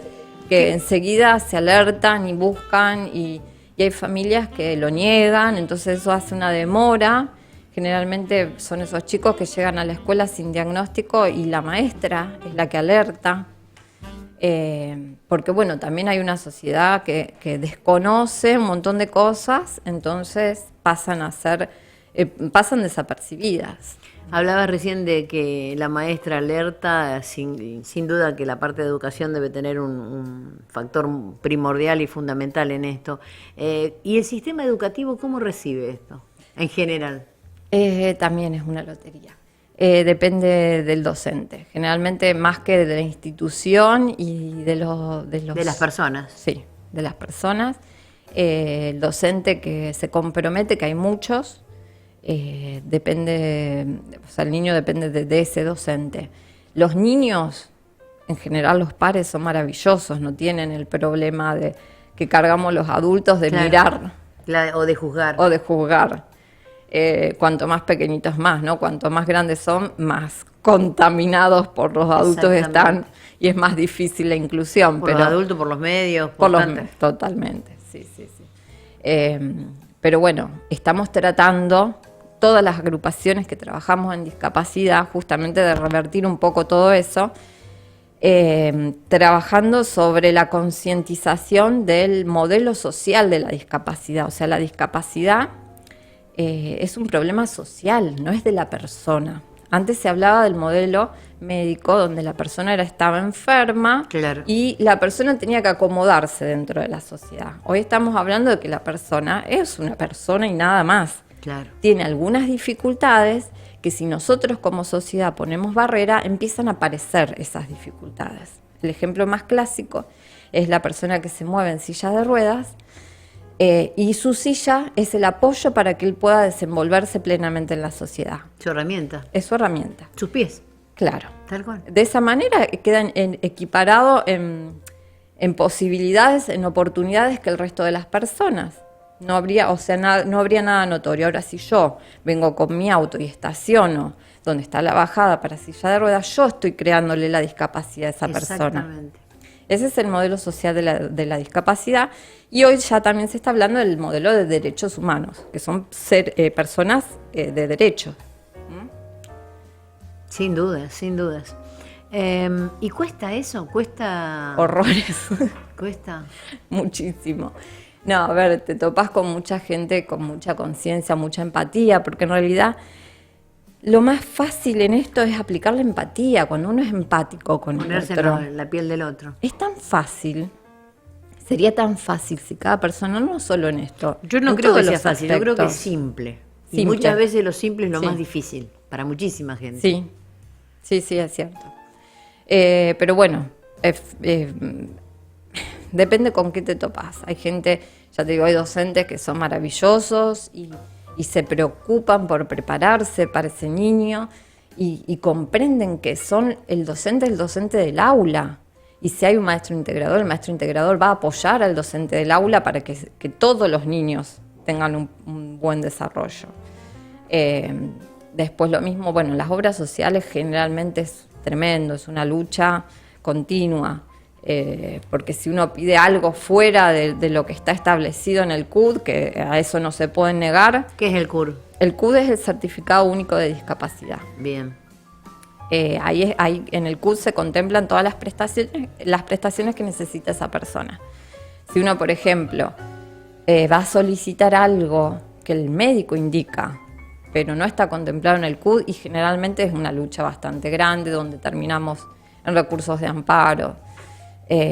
que enseguida se alertan y buscan y hay familias que lo niegan, entonces eso hace una demora. Generalmente son esos chicos que llegan a la escuela sin diagnóstico y la maestra es la que alerta. Porque bueno, también hay una sociedad que desconoce un montón de cosas, entonces pasan desapercibidas. Hablabas recién de que la maestra alerta, sin duda que la parte de educación debe tener un factor primordial y fundamental en esto. ¿Y el sistema educativo cómo recibe esto en general? También es una lotería. Depende del docente, generalmente más que de la institución y de De las personas. Sí, de las personas. El docente que se compromete, que hay muchos, depende, o sea, el niño depende de ese docente. Los niños, en general los padres son maravillosos, no tienen el problema de que cargamos los adultos de Claro. mirar O de juzgar. o de juzgar. Cuanto más pequeñitos más, ¿no? Cuanto más grandes son, más contaminados por los adultos están Exactamente. y es más difícil la inclusión. Por los adultos, por los medios, por los tantas. totalmente, sí, sí, sí. Pero bueno, estamos tratando todas las agrupaciones que trabajamos en discapacidad justamente de revertir un poco todo eso, trabajando sobre la concientización del modelo social de la discapacidad. O sea, la discapacidad es un problema social, no es de la persona. Antes se hablaba del modelo médico donde la persona estaba enferma Claro. y la persona tenía que acomodarse dentro de la sociedad. Hoy estamos hablando de que la persona es una persona y nada más. Claro. Tiene algunas dificultades que si nosotros como sociedad ponemos barrera, empiezan a aparecer esas dificultades. El ejemplo más clásico es la persona que se mueve en silla de ruedas y su silla es el apoyo para que él pueda desenvolverse plenamente en la sociedad. Su herramienta. Es su herramienta, Sus pies. claro. Tal cual. De esa manera quedan equiparados en posibilidades, en oportunidades que el resto de las personas. No habría, o sea, no habría nada notorio. Ahora, si yo vengo con mi auto y estaciono donde está la bajada para silla de ruedas, yo estoy creándole la discapacidad a esa persona. Exactamente. Ese es el modelo social de la discapacidad. Y hoy ya también se está hablando del modelo de derechos humanos, que son personas de derechos. Sin dudas, sin dudas. ¿Y cuesta eso? ¿Cuesta? Horrores. ¿Cuesta? Muchísimo. No, a ver, te topas con mucha gente con mucha conciencia, mucha empatía, porque en realidad lo más fácil en esto es aplicar la empatía, cuando uno es empático con Ponerse el otro. en la piel del otro. Es tan fácil, sería tan fácil si cada persona, no solo en esto. Yo no en creo que todos sea los fácil, yo creo que es aspectos. simple. Y Simple. muchas veces lo simple es lo Sí. más difícil para muchísima gente. Sí, sí, sí, es cierto. Pero bueno, depende con qué te topas. Hay gente, ya te digo, hay docentes que son maravillosos y se preocupan por prepararse para ese niño y comprenden que son el docente del aula. Y si hay un maestro integrador, el maestro integrador va a apoyar al docente del aula para que todos los niños tengan un buen desarrollo. Después lo mismo, bueno, en las obras sociales generalmente es tremendo, es una lucha continua, porque si uno pide algo fuera de lo que está establecido en el CUD, que a eso no se puede negar, ¿Qué es el CUR? el CUD es el Certificado Único de Discapacidad. Bien. Ahí en el CUD se contemplan todas las prestaciones que necesita esa persona. Si uno, por ejemplo, va a solicitar algo que el médico indica, pero no está contemplado en el CUD, y generalmente es una lucha bastante grande donde terminamos en recursos de amparo.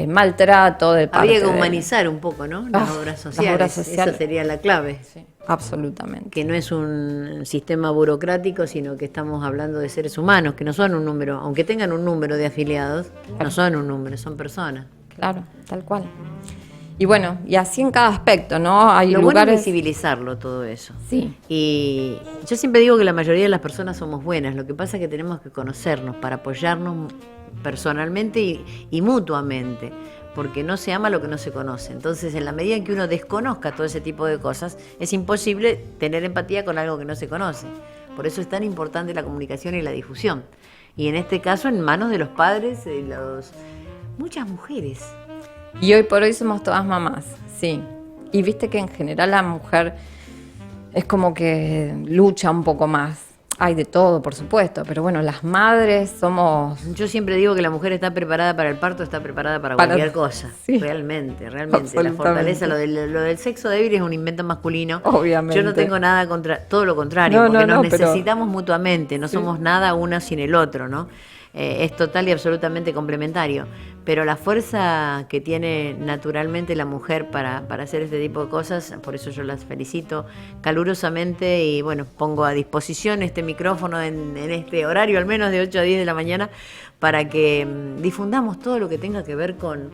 maltrato de parte Habría que de- humanizar un poco, ¿no? Las Ah, obras las sociales. obras sociales. Esa sería la clave. Sí, absolutamente. Que no es un sistema burocrático, sino que estamos hablando de seres humanos, que no son un número, aunque tengan un número de afiliados, no son un número, son personas. Claro, tal cual. Y bueno, y así en cada aspecto, ¿no? Hay Lo bueno es lugares... visibilizarlo todo eso. Sí, Y yo siempre digo que la mayoría de las personas somos buenas, lo que pasa es que tenemos que conocernos para apoyarnos personalmente y mutuamente, porque no se ama lo que no se conoce. Entonces, en la medida en que uno desconozca todo ese tipo de cosas, es imposible tener empatía con algo que no se conoce. Por eso es tan importante la comunicación y la difusión. Y en este caso, en manos de los padres, de muchas mujeres. y hoy por hoy somos todas mamás, sí. Y viste que en general la mujer es como que lucha un poco más. Hay de todo, por supuesto, pero bueno, las madres somos... Yo siempre digo que la mujer está preparada para el parto, está preparada para Para- cualquier cosa. sí. Realmente. La Absolutamente. fortaleza, lo del sexo débil es un invento masculino. Obviamente. Yo no tengo nada contra, todo lo contrario, No, porque no, nos no, pero- necesitamos mutuamente, no Sí. somos nada uno sin el otro, ¿no? Es total y absolutamente complementario. Pero la fuerza que tiene naturalmente la mujer para hacer este tipo de cosas, por eso yo las felicito calurosamente y bueno, pongo a disposición este micrófono en este horario, al menos de 8 a 10 de la mañana, para que difundamos todo lo que tenga que ver con...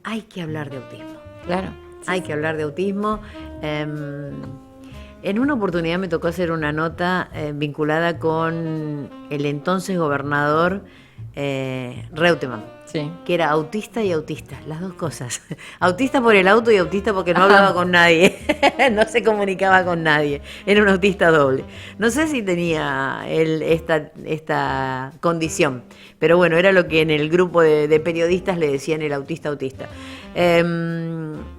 Hay que hablar de autismo. Claro. Hay que hablar de autismo. En una oportunidad me tocó hacer una nota vinculada con el entonces gobernador Reutemann, Sí. que era autista y autista, las dos cosas. Autista por el auto y autista porque no hablaba con nadie, no se comunicaba con nadie, era un autista doble. No sé si tenía él esta condición, pero bueno, era lo que en el grupo de periodistas le decían el autista.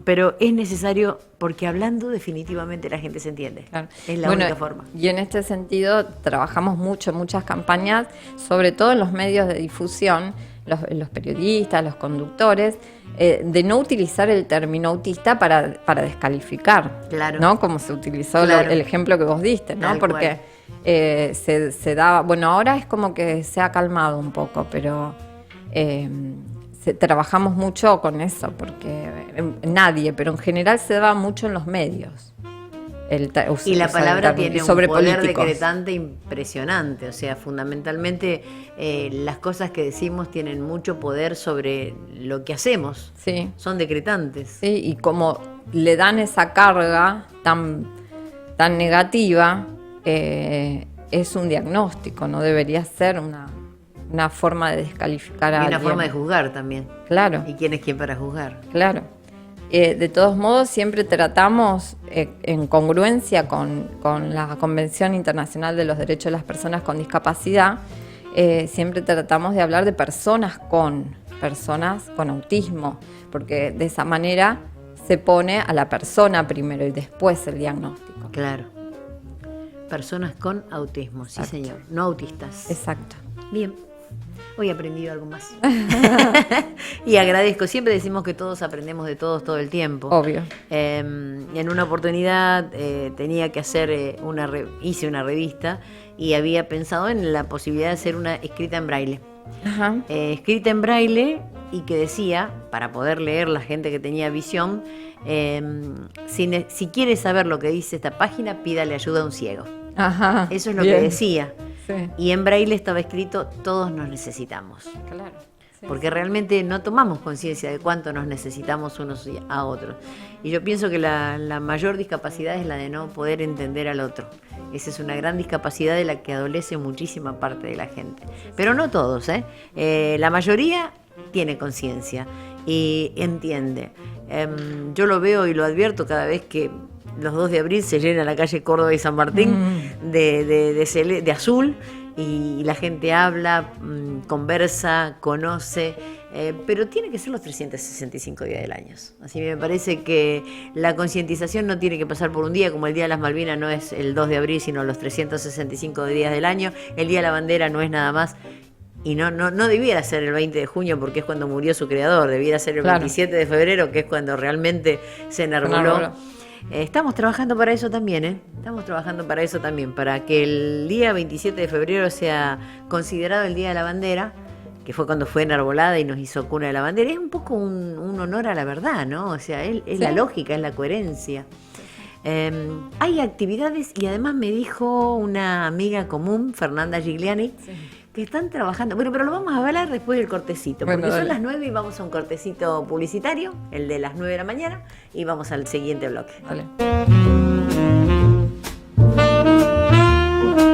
Pero es necesario, porque hablando definitivamente la gente se entiende. Claro. Es la Bueno, única forma. Y en este sentido trabajamos muchas campañas, sobre todo en los medios de difusión, los periodistas, los conductores, de no utilizar el término autista para descalificar, Claro. ¿no? Como se utilizó Claro. el ejemplo que vos diste, ¿no? Tal Porque se daba, bueno, ahora es como que se ha calmado un poco, pero trabajamos mucho con eso, porque nadie, pero en general se daba mucho en los medios. Y la palabra tiene un sobre poder políticos. decretante impresionante, o sea, fundamentalmente las cosas que decimos tienen mucho poder sobre lo que hacemos, Sí. son decretantes. Sí, y como le dan esa carga tan negativa, es un diagnóstico, no debería ser una forma de descalificar a Y una alguien. forma de juzgar también. Claro, ¿Y quién es quién para juzgar? claro. De todos modos, siempre tratamos, en congruencia con la Convención Internacional de los Derechos de las Personas con Discapacidad, siempre tratamos de hablar de personas con autismo, porque de esa manera se pone a la persona primero y después el diagnóstico. Claro. Personas con autismo, sí Exacto. señor, no autistas. Exacto. Bien. Hoy he aprendido algo más. Y agradezco. Siempre decimos que todos aprendemos de todos todo el tiempo. Obvio. En una oportunidad tenía que hacer hice una revista y había pensado en la posibilidad de hacer una escrita en braille. Ajá. Escrita en braille y que decía, para poder leer la gente que tenía visión, si quiere saber lo que dice esta página, pídale ayuda a un ciego. Ajá. Eso es lo Bien. que decía. Sí. Y en braille estaba escrito, todos nos necesitamos. Claro. Sí. Porque realmente no tomamos conciencia de cuánto nos necesitamos unos a otros. Y yo pienso que la mayor discapacidad es la de no poder entender al otro. Esa es una gran discapacidad de la que adolece muchísima parte de la gente. Pero no todos, ¿eh? La mayoría tiene conciencia y entiende. Yo lo veo y lo advierto cada vez que los 2 de abril se llena la calle Córdoba y San Martín de azul y la gente habla, conversa, conoce, pero tiene que ser los 365 días del año. Así me parece que la concientización no tiene que pasar por un día, como el Día de las Malvinas no es el 2 de abril, sino los 365 días del año. El Día de la Bandera no es nada más. Y no debiera ser el 20 de junio porque es cuando murió su creador, debiera ser el Claro. 27 de febrero, que es cuando realmente se enarboló. Estamos trabajando para eso también, Estamos trabajando para eso también, para que el día 27 de febrero sea considerado el Día de la Bandera que fue cuando fue enarbolada y nos hizo cuna de la bandera, es un poco un honor a la verdad, ¿no? O sea, es Sí. la lógica, es la coherencia. Hay actividades, y además me dijo una amiga común, Fernanda Gigliani, que están trabajando. Bueno, pero lo vamos a hablar después del cortecito, Bueno, porque son dale. las 9 y vamos a un cortecito publicitario, el de las 9 de la mañana, y vamos al siguiente bloque. Vale.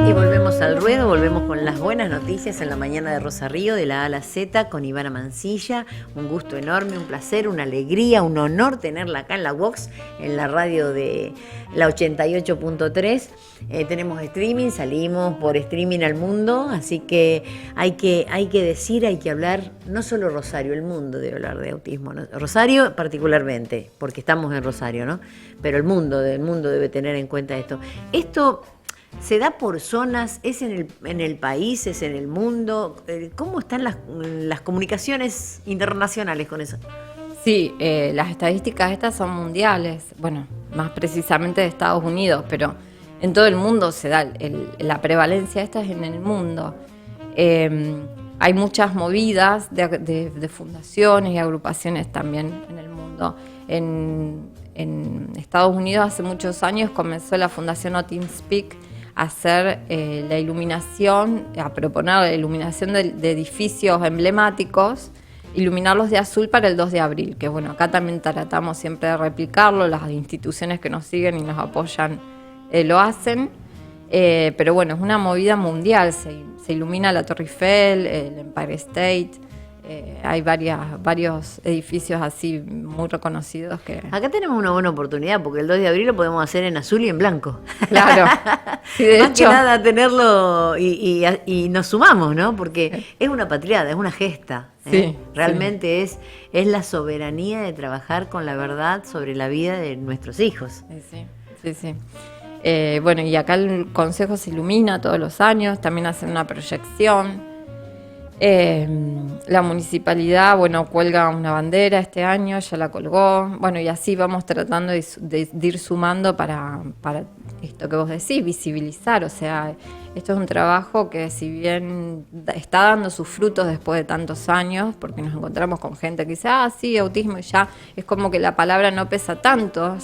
Y volvemos al ruedo, volvemos con las buenas noticias en la mañana de Rosa Río, de la A a la Z, con Ivana Mancilla. Un gusto enorme, un placer, una alegría, un honor tenerla acá en la Vox, en la radio de la 88.3. Tenemos streaming, salimos por streaming al mundo, así que hay que decir, hay que hablar, no solo Rosario, el mundo debe hablar de autismo, ¿no? Rosario particularmente, porque estamos en Rosario, ¿no? Pero el mundo debe tener en cuenta esto. Esto se da por zonas, es en el país, es en el mundo. ¿Cómo están las comunicaciones internacionales con eso? Sí, las estadísticas estas son mundiales, bueno, más precisamente de Estados Unidos, pero en todo el mundo se da, la prevalencia esta es en el mundo. Hay muchas movidas de fundaciones y agrupaciones también en el mundo. En Estados Unidos hace muchos años comenzó la Fundación Autism Speak a hacer la iluminación, a proponer la iluminación de edificios emblemáticos, iluminarlos de azul para el 2 de abril, que bueno, acá también tratamos siempre de replicarlo, las instituciones que nos siguen y nos apoyan lo hacen, pero bueno, es una movida mundial, se ilumina la Torre Eiffel, el Empire State, hay varios edificios así muy reconocidos que... Acá tenemos una buena oportunidad, porque el 2 de abril lo podemos hacer en azul y en blanco. Claro, sí, de Más hecho, que nada tenerlo y nos sumamos, ¿no? Porque es una patriada, es una gesta. Sí, Realmente es la soberanía de trabajar con la verdad sobre la vida de nuestros hijos. sí. Bueno, y acá el Consejo se ilumina todos los años, también hacen una proyección. La municipalidad, bueno, cuelga una bandera este año, ya la colgó. Bueno, y así vamos tratando de ir sumando para esto que vos decís, visibilizar. O sea, esto es un trabajo que si bien está dando sus frutos después de tantos años, porque nos encontramos con gente que dice, sí, autismo, y ya es como que la palabra no pesa tanto,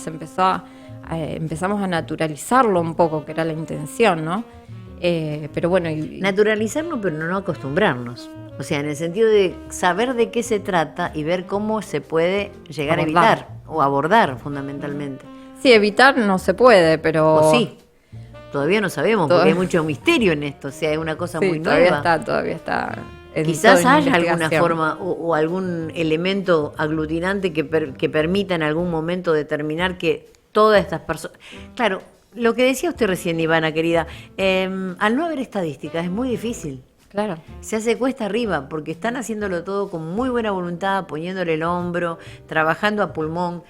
empezamos a naturalizarlo un poco, que era la intención, ¿no? Pero bueno... Naturalizarnos, pero no acostumbrarnos. O sea, en el sentido de saber de qué se trata y ver cómo se puede llegar Abordar. a evitar o abordar fundamentalmente. Sí, evitar no se puede, pero... O sí, todavía no sabemos, Todo- porque hay mucho misterio en esto. O sea, es una cosa Sí, muy todavía nueva. está. en Quizás toda haya alguna investigación. forma o algún elemento aglutinante que permita en algún momento determinar que todas estas personas... Claro, lo que decía usted recién, Ivana, querida, al no haber estadísticas es muy difícil. Claro. Se hace cuesta arriba porque están haciéndolo todo con muy buena voluntad, poniéndole el hombro, trabajando a pulmón,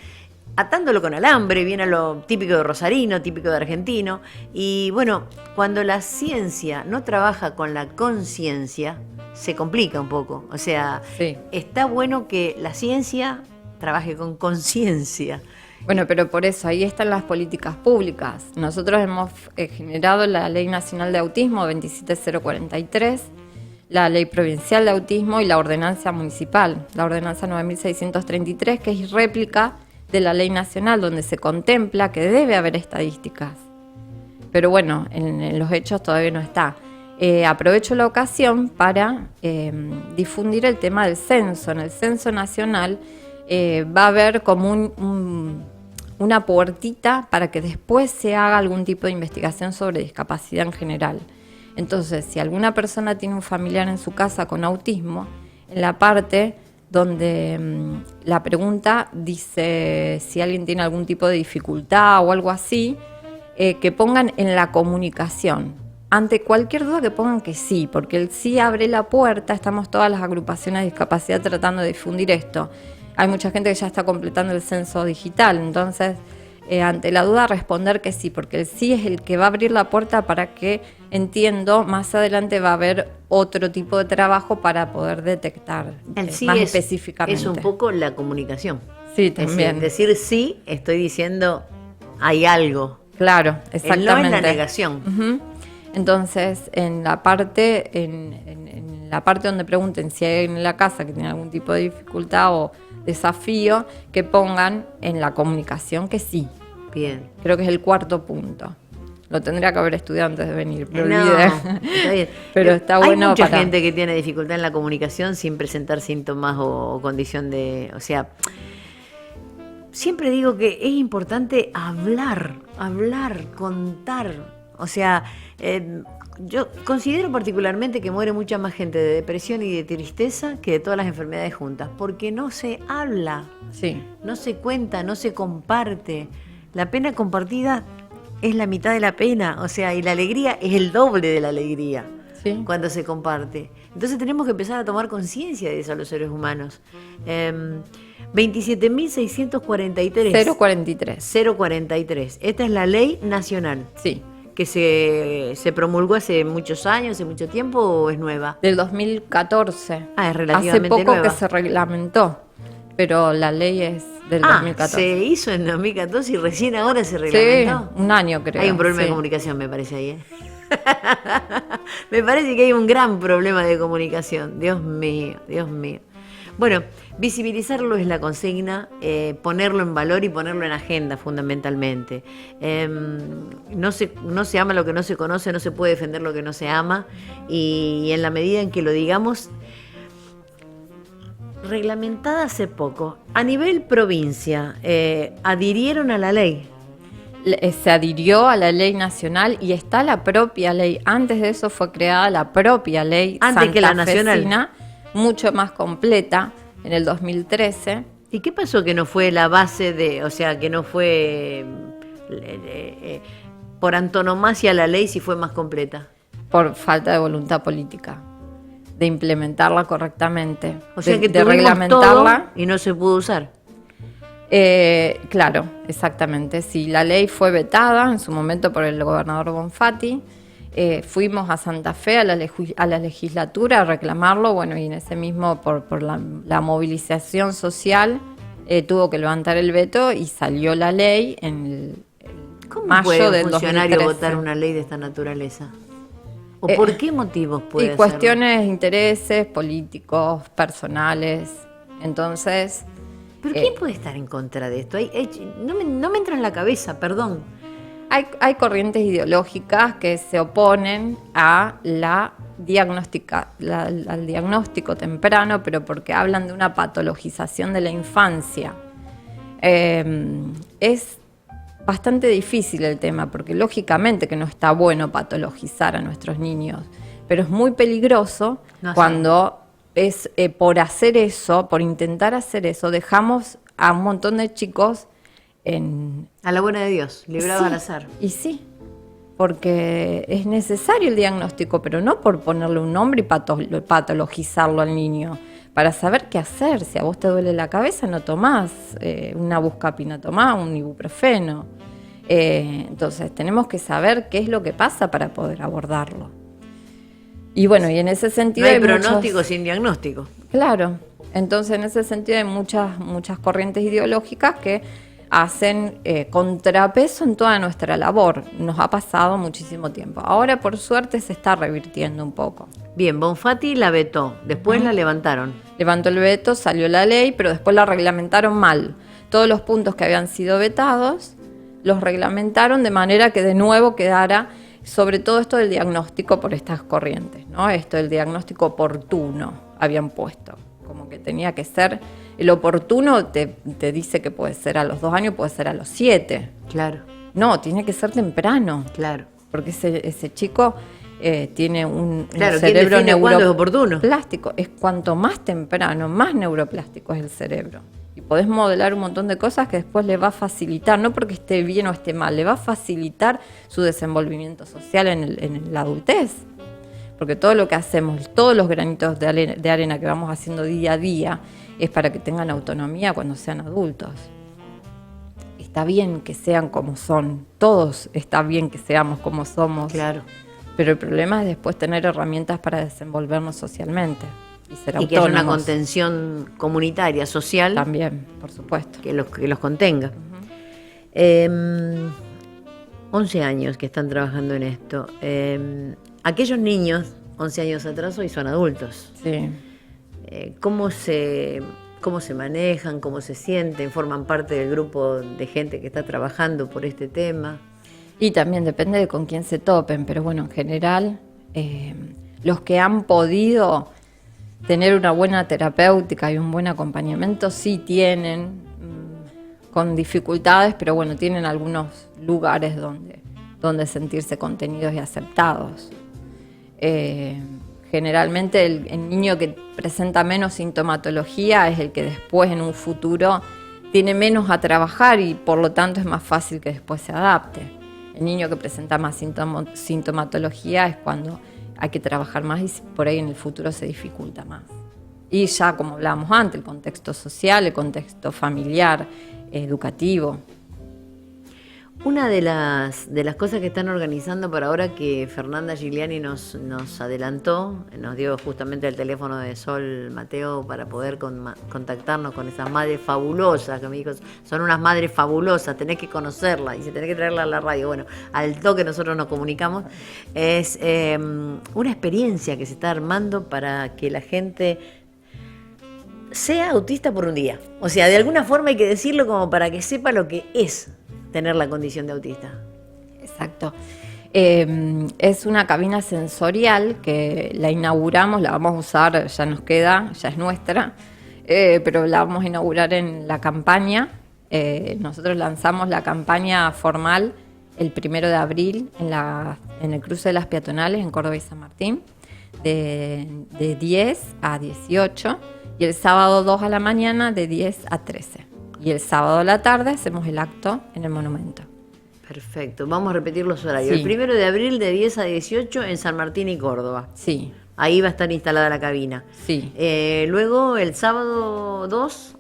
atándolo con alambre, bien a lo típico de rosarino, típico de argentino. Y bueno, cuando la ciencia no trabaja con la conciencia, se complica un poco. O sea, Sí. está bueno que la ciencia trabaje con conciencia. Bueno, pero por eso ahí están las políticas públicas. Nosotros hemos generado la Ley Nacional de Autismo 27043, la Ley Provincial de Autismo y la Ordenanza Municipal, la Ordenanza 9633, que es réplica de la Ley Nacional, donde se contempla que debe haber estadísticas. Pero bueno, en los hechos todavía no está. Aprovecho la ocasión para difundir el tema del censo. En el censo nacional va a haber como una puertita para que después se haga algún tipo de investigación sobre discapacidad en general. Entonces, si alguna persona tiene un familiar en su casa con autismo, en la parte donde la pregunta dice si alguien tiene algún tipo de dificultad o algo así, que pongan en la comunicación. Ante cualquier duda que pongan que sí, porque el sí abre la puerta. Estamos todas las agrupaciones de discapacidad tratando de difundir esto. Hay mucha gente que ya está completando el censo digital, entonces ante la duda responder que sí, porque el sí es el que va a abrir la puerta para que, entiendo, más adelante va a haber otro tipo de trabajo para poder detectar El sí más es específicamente. un poco la comunicación. Sí, Es también. decir sí, estoy diciendo hay algo. Claro, El exactamente. no es la negación. Ujú. Entonces, en la parte, en en la parte donde pregunten si hay alguien en la casa que tiene algún tipo de dificultad o desafío, que pongan en la comunicación que sí. Bien. Creo que es el 4º punto. Lo tendría que haber estudiado antes de venir, pero No, olvidé. está bien. Pero está bueno Hay mucha para... gente que tiene dificultad en la comunicación sin presentar síntomas o condición de... O sea, siempre digo que es importante hablar, contar. O sea, yo considero particularmente que muere mucha más gente de depresión y de tristeza que de todas las enfermedades juntas, porque no se habla, Sí. no se cuenta, no se comparte. La pena compartida es la mitad de la pena, o sea, y la alegría es el doble de la alegría Sí. cuando se comparte. Entonces tenemos que empezar a tomar conciencia de eso los seres humanos. 27.643. 043. 043. Esta es la ley nacional Sí. que se promulgó hace muchos años, hace mucho tiempo, ¿o es nueva? Del 2014. Ah, es Hace relativamente poco nueva. que se reglamentó, pero la ley es del 2014. Se hizo en 2014 y recién ahora se Sí, reglamentó. un año creo. Hay un problema de sí. comunicación, me parece ahí, ¿eh? Me parece que hay un gran problema de comunicación. Dios mío, Dios mío. Bueno, visibilizarlo es la consigna, ponerlo en valor y ponerlo en agenda fundamentalmente. No se ama lo que no se conoce, no se puede defender lo que no se ama, y en la medida en que lo digamos, reglamentada hace poco, a nivel provincia, adhirieron a la ley. Se adhirió a la ley nacional y está la propia ley. Antes de eso fue creada la propia ley Antes que la nacional. santafesina, mucho más completa, en el 2013. ¿Y qué pasó que no fue la base de, o sea, que no fue por antonomasia la ley si fue más completa? Por falta de voluntad política, de implementarla correctamente, O sea que de tuvimos reglamentarla. todo y no se pudo usar. Claro, exactamente. Sí, la ley fue vetada en su momento por el gobernador Bonfatti. Fuimos a Santa Fe, a la legislatura, a reclamarlo, bueno, y en ese mismo, por la movilización social, tuvo que levantar el veto y salió la ley en el ¿Cómo mayo puede del un funcionario 2013. votar una ley de esta naturaleza? ¿O por qué motivos puede Y hacerlo? cuestiones, intereses políticos, personales. Entonces, ¿Pero quién puede estar en contra de esto? No me entra en la cabeza, perdón. hay corrientes ideológicas que se oponen a al diagnóstico temprano, pero porque hablan de una patologización de la infancia. Es bastante difícil el tema, porque lógicamente que no está bueno patologizar a nuestros niños, pero es muy peligroso cuando es por hacer eso, por intentar hacer eso, dejamos a un montón de chicos A la buena de Dios, librados Sí, al azar. Y sí, porque es necesario el diagnóstico, pero no por ponerle un nombre y patologizarlo al niño. Para saber qué hacer, si a vos te duele la cabeza, no tomás una buscapina, tomás un ibuprofeno. Entonces tenemos que saber qué es lo que pasa para poder abordarlo. Y bueno, y en ese sentido No hay muchos- pronóstico sin diagnóstico. Claro, entonces en ese sentido hay muchas corrientes ideológicas que hacen contrapeso en toda nuestra labor. Nos ha pasado muchísimo tiempo. Ahora, por suerte, se está revirtiendo un poco. Bien, Bonfatti la vetó, después la levantaron. Levantó el veto, salió la ley, pero después la reglamentaron mal. Todos los puntos que habían sido vetados los reglamentaron de manera que de nuevo quedara, sobre todo esto del diagnóstico por estas corrientes, ¿no? Esto del diagnóstico oportuno habían puesto, como que tenía que ser, el oportuno te dice que puede ser a los 2 años, puede ser a los 7. Claro, No, tiene que ser temprano, claro. porque ese chico tiene un Claro, ¿quién cerebro define cuándo es oportuno? neuroplástico. Es cuanto más temprano, más neuroplástico es el cerebro. Y podés modelar un montón de cosas que después le va a facilitar, no porque esté bien o esté mal, le va a facilitar su desenvolvimiento social en la adultez. Porque todo lo que hacemos, todos los granitos de arena que vamos haciendo día a día, es para que tengan autonomía cuando sean adultos. Está bien que sean como son, todos está bien que seamos como somos. Claro. Pero el problema es después tener herramientas para desenvolvernos socialmente y ser Y que haya una autónomos. contención comunitaria, social, También, por supuesto. que los contenga. 11 años que están trabajando en esto. Aquellos niños 11 años atrás, hoy son adultos. Sí. ¿Cómo se manejan, cómo se sienten? ¿Forman parte del grupo de gente que está trabajando por este tema? Y también depende de con quién se topen, pero bueno, en general, los que han podido tener una buena terapéutica y un buen acompañamiento sí tienen, con dificultades, pero bueno, tienen algunos lugares donde sentirse contenidos y aceptados. Generalmente el niño que presenta menos sintomatología es el que después en un futuro tiene menos a trabajar y por lo tanto es más fácil que después se adapte. El niño que presenta más sintomatología es cuando hay que trabajar más y por ahí en el futuro se dificulta más. Y ya como hablábamos antes, el contexto social, el contexto familiar, educativo. Una de las cosas que están organizando para ahora, que Fernanda Giuliani nos adelantó, nos dio justamente el teléfono de Sol Mateo para poder contactarnos con esas madres fabulosas, que me dijo, son unas madres fabulosas, tenés que conocerlas, y se tenés que traerla a la radio. Bueno, al toque nosotros nos comunicamos. Es una experiencia que se está armando para que la gente sea autista por un día. O sea, de alguna forma hay que decirlo como para que sepa lo que es tener la condición de autista. Exacto. Es una cabina sensorial que la inauguramos, la vamos a usar, ya nos queda, ya es nuestra, pero la vamos a inaugurar en la campaña. Nosotros lanzamos la campaña formal el 1 de abril en el cruce de las peatonales en Córdoba y San Martín, de 10 a 18, y el sábado 2 a la mañana de 10 a 13. Y el sábado a la tarde hacemos el acto en el monumento. Perfecto, vamos a repetir los horarios. Sí. El 1 de abril de 10 a 18 en San Martín y Córdoba. Sí, Ahí va a estar instalada la cabina. sí. Luego el sábado 2,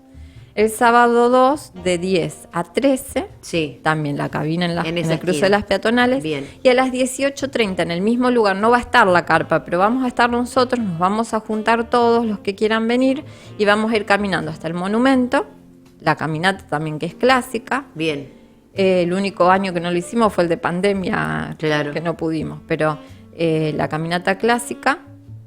El sábado 2 de 10 a 13, sí, también la cabina en En esa el cruce esquina. de las peatonales. Bien. Y a las 18:30 en el mismo lugar no va a estar la carpa, pero vamos a estar nosotros, nos vamos a juntar todos los que quieran venir y vamos a ir caminando hasta el monumento. La caminata también, que es clásica. bien. El único año que no lo hicimos fue el de pandemia, Claro. que no pudimos, pero la caminata clásica,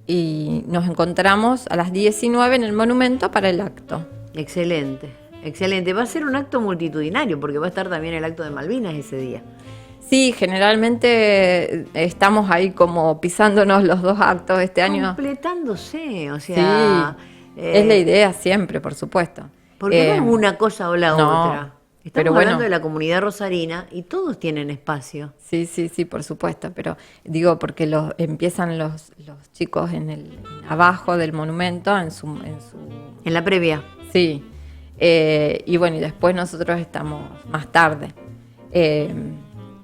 y nos encontramos a las 19 en el monumento para el acto. Excelente, excelente. Va a ser un acto multitudinario porque va a estar también el acto de Malvinas ese día. Sí, generalmente estamos ahí como pisándonos los dos actos este año. Completándose, o Sí, sea... es la idea siempre, por supuesto. Porque no es una cosa o la no, otra. Estamos pero hablando bueno. de la comunidad rosarina y todos tienen espacio. Sí, sí, sí, por supuesto, pero digo porque empiezan los chicos abajo del monumento, en su En la previa. sí, y bueno, y después nosotros estamos más tarde.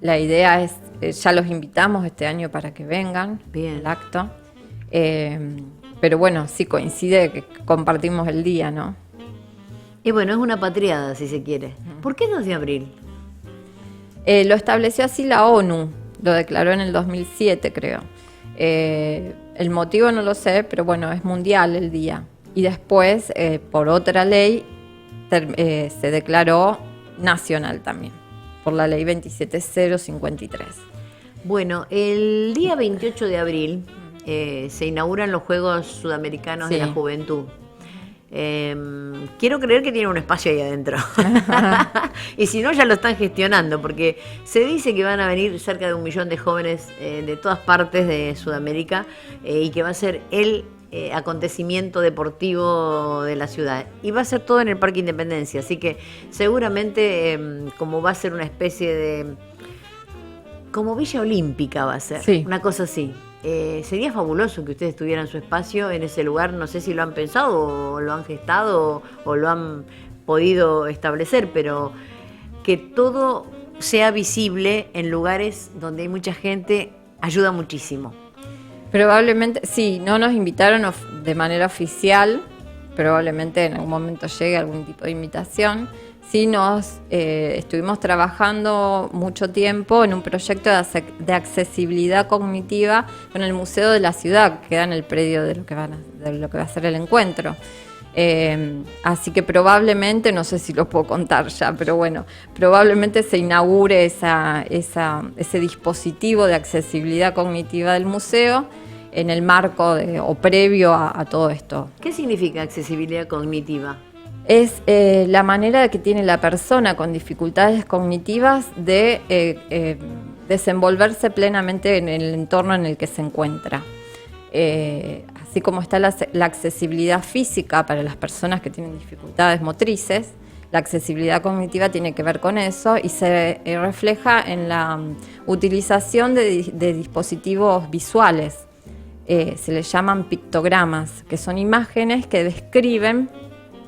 La idea es, ya los invitamos este año para que vengan Bien. al acto, pero bueno, sí coincide que compartimos el día, ¿no? Y bueno, es una patriada, si se quiere. ¿Por qué 2 de abril? Lo estableció así la ONU, lo declaró en el 2007, creo. El motivo no lo sé, pero bueno, es mundial el día. Y después, por otra ley, se declaró nacional también, por la ley 27053. Bueno, el día 28 de abril se inauguran los Juegos Sudamericanos de Sí. la Juventud. Quiero creer que tiene un espacio ahí adentro. Y si no, ya lo están gestionando, porque se dice que van a venir cerca de 1 millón de jóvenes de todas partes de Sudamérica y que va a ser el acontecimiento deportivo de la ciudad. Y va a ser todo en el Parque Independencia, así que seguramente como va a ser una especie de... como Villa Olímpica va a ser, Sí. una cosa así. Sería fabuloso que ustedes tuvieran su espacio en ese lugar, no sé si lo han pensado o lo han gestado o lo han podido establecer, pero que todo sea visible en lugares donde hay mucha gente ayuda muchísimo. Probablemente, sí, no nos invitaron de manera oficial, probablemente en algún momento llegue algún tipo de invitación. Sí, estuvimos trabajando mucho tiempo en un proyecto de accesibilidad cognitiva con el Museo de la Ciudad, que queda en el predio de lo que va a ser el encuentro. Así que probablemente, no sé si lo puedo contar ya, pero bueno, probablemente se inaugure ese dispositivo de accesibilidad cognitiva del museo en el marco o previo a todo esto. ¿Qué significa accesibilidad cognitiva? Es la manera que tiene la persona con dificultades cognitivas de desenvolverse plenamente en el entorno en el que se encuentra. Así como está la accesibilidad física para las personas que tienen dificultades motrices, la accesibilidad cognitiva tiene que ver con eso y se refleja en la utilización de dispositivos visuales. Se les llaman pictogramas, que son imágenes que describen